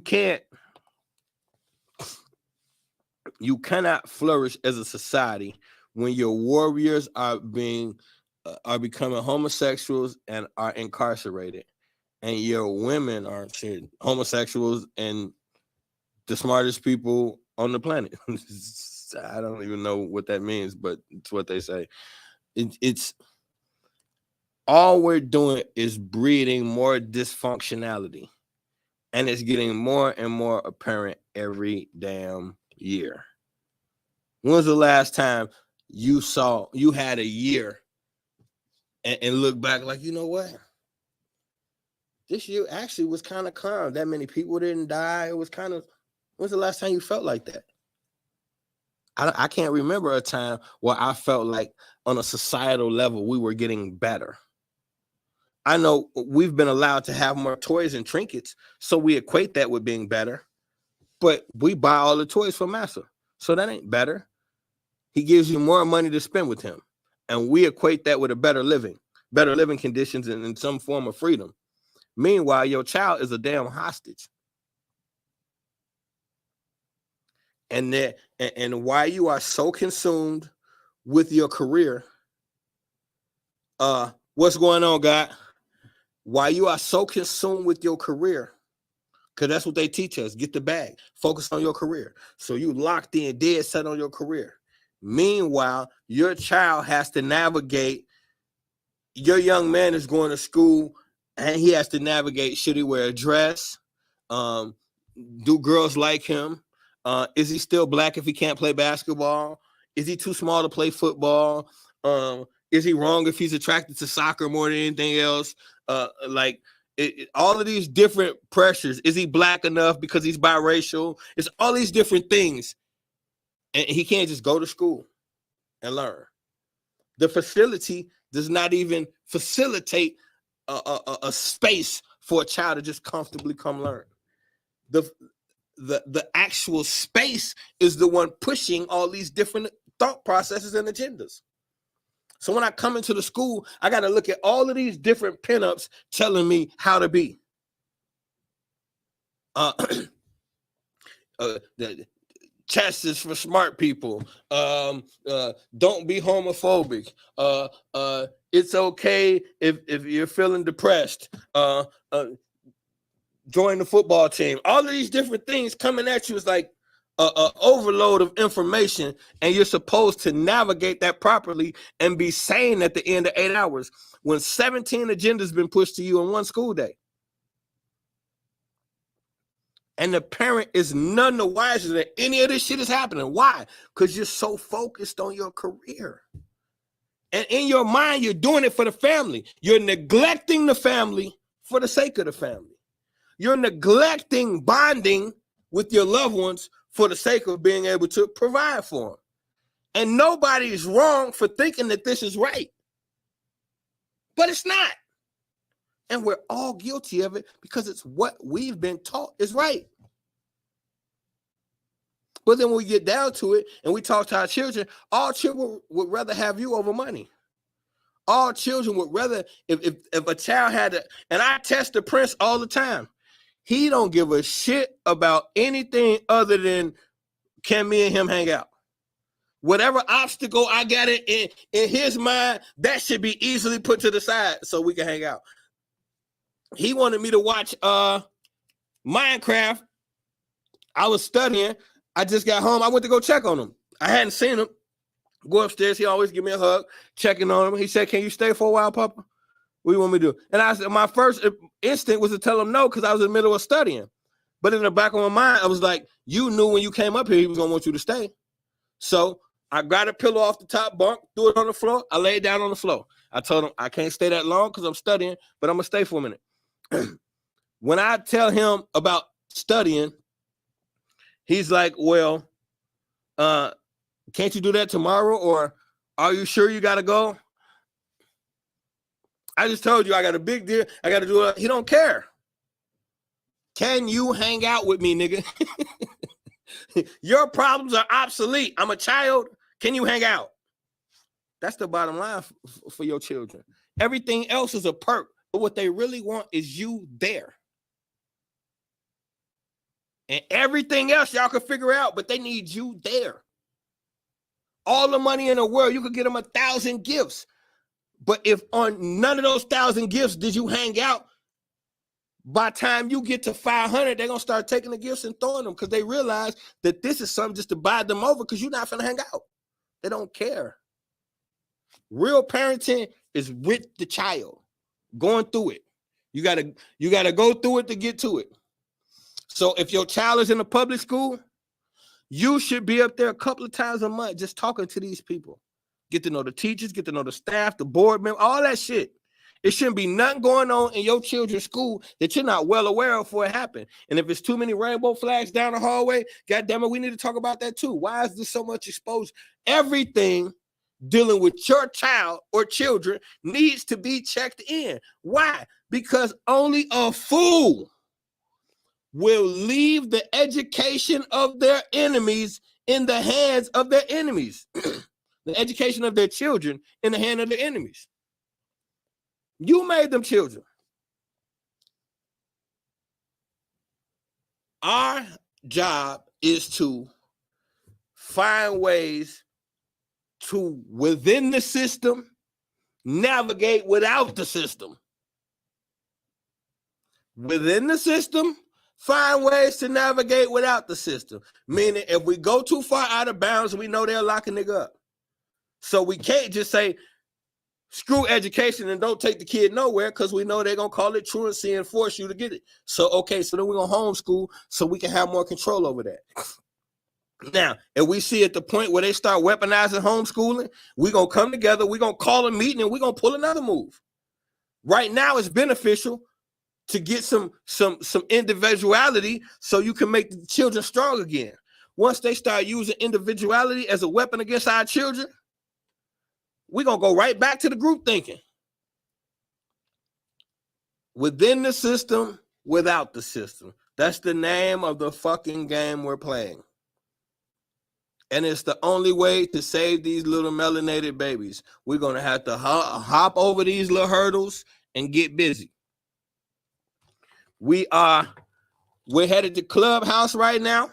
cannot flourish as a society when your warriors are becoming homosexuals and are incarcerated, and your women are homosexuals and the smartest people on the planet. I don't even know what that means, but it's what they say. It's all we're doing is breeding more dysfunctionality, and it's getting more and more apparent every damn year. When was the last time you had a year and look back like, you know what? This year actually was kind of calm. That many people didn't die. It was kind of, when's the last time you felt like that? I can't remember a time where I felt like on a societal level we were getting better. I know we've been allowed to have more toys and trinkets, so we equate that with being better. But we buy all the toys for Massa, so that ain't better. He gives you more money to spend with him, and we equate that with a better living conditions, and some form of freedom. Meanwhile, your child is a damn hostage. And why you are so consumed with your career, what's going on, God? Why you are so consumed with your career, because that's what they teach us. Get the bag. Focus on your career. So you locked in, dead set on your career. Meanwhile, your child has to navigate. Your young man is going to school, and he has to navigate. Should he wear a dress? Do girls like him? Is he still black if he can't play basketball? Is he too small to play football? Is he wrong if he's attracted to soccer more than anything else? All of these different pressures. Is he black enough because he's biracial? It's all these different things. And he can't just go to school and learn. The facility does not even facilitate a space for a child to just comfortably come learn. The actual space is the one pushing all these different thought processes and agendas. So when I come into the school, I got to look at all of these different pinups telling me how to be. The chess is for smart people. Don't be homophobic. It's okay if you're feeling depressed. join the football team. All of these different things coming at you is like a overload of information, and you're supposed to navigate that properly and be sane at the end of 8 hours when 17 agendas been pushed to you in one school day. And the parent is none the wiser that any of this shit is happening. Why? Because you're so focused on your career. And in your mind, you're doing it for the family. You're neglecting the family for the sake of the family. You're neglecting bonding with your loved ones for the sake of being able to provide for them. And nobody is wrong for thinking that this is right. But it's not. And we're all guilty of it because it's what we've been taught is right. But then when we get down to it and we talk to our children, all children would rather have you over money. All children would rather, if a child had to, and I test the Prince all the time. He don't give a shit about anything other than can me and him hang out. Whatever obstacle I got in his mind, that should be easily put to the side so we can hang out. He wanted me to watch Minecraft. I was studying. I just got home. I went to go check on him. I hadn't seen him. Go upstairs. He always give me a hug, checking on him. He said, "Can you stay for a while, Papa? What do you want me to do?" And I said, my first instinct was to tell him no because I was in the middle of studying. But in the back of my mind, I was like, you knew when you came up here he was going to want you to stay. So I got a pillow off the top bunk, threw it on the floor. I laid down on the floor. I told him I can't stay that long because I'm studying, but I'm going to stay for a minute. When I tell him about studying, he's like, well, can't you do that tomorrow? Or are you sure you got to go? I just told you I got a big deal. I got to do it. He don't care. Can you hang out with me, nigga? Your problems are obsolete. I'm a child. Can you hang out? That's the bottom line for your children. Everything else is a perk, but what they really want is you there. And everything else y'all can figure out, but they need you there. All the money in the world, you could get them 1,000 gifts. But if on none of those 1,000 gifts did you hang out, by the time you get to 500, they're going to start taking the gifts and throwing them because they realize that this is something just to buy them over because you're not going to hang out. They don't care. Real parenting is with the child, going through it. You gotta go through it to get to it. So if your child is in a public school, you should be up there a couple of times a month just talking to these people. Get to know the teachers, get to know the staff, the board member, all that shit. It shouldn't be nothing going on in your children's school that you're not well aware of before it happened. And if it's too many rainbow flags down the hallway, goddamn it, we need to talk about that too. Why is there so much exposure? Everything dealing with your child or children needs to be checked in. Why? Because only a fool will leave the education of their enemies in the hands of their enemies. The education of their children in the hand of their enemies. You made them children. Our job is to find ways to, within the system, navigate without the system. Within the system, find ways to navigate without the system. Meaning, if we go too far out of bounds, we know they'll lock a nigga up. So we can't just say, screw education and don't take the kid nowhere because we know they're going to call it truancy and force you to get it. So, okay, so then we're going to homeschool so we can have more control over that. Now, if we see at the point where they start weaponizing homeschooling, we're going to come together, we're going to call a meeting, and we're going to pull another move. Right now, it's beneficial to get some individuality so you can make the children strong again. Once they start using individuality as a weapon against our children, we're going to go right back to the group thinking. Within the system, without the system. That's the name of the fucking game we're playing. And it's the only way to save these little melanated babies. We're going to have to hop over these little hurdles and get busy. We're headed to Clubhouse right now.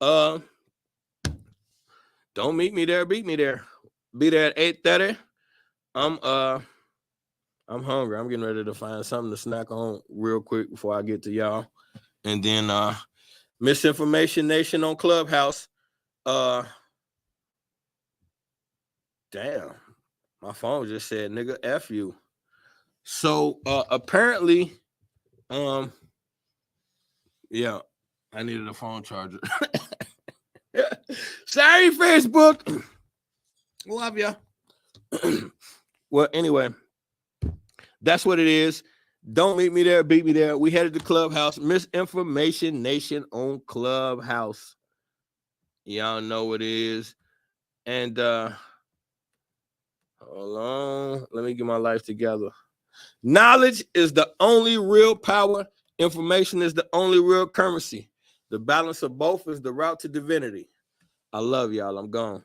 Don't meet me there, beat me there. Be there at 8:30. I'm hungry. I'm getting ready to find something to snack on real quick before I get to y'all. And then Misinformation Nation on Clubhouse. Damn, my phone just said nigga F you. So apparently, yeah, I needed a phone charger. Sorry, Facebook. Love ya. Well, anyway, that's what it is. Don't meet me there, beat me there. We headed to Clubhouse. Misinformation Nation on Clubhouse. Y'all know what it is. And hold on. Let me get my life together. Knowledge is the only real power. Information is the only real currency. The balance of both is the route to divinity. I love y'all. I'm gone.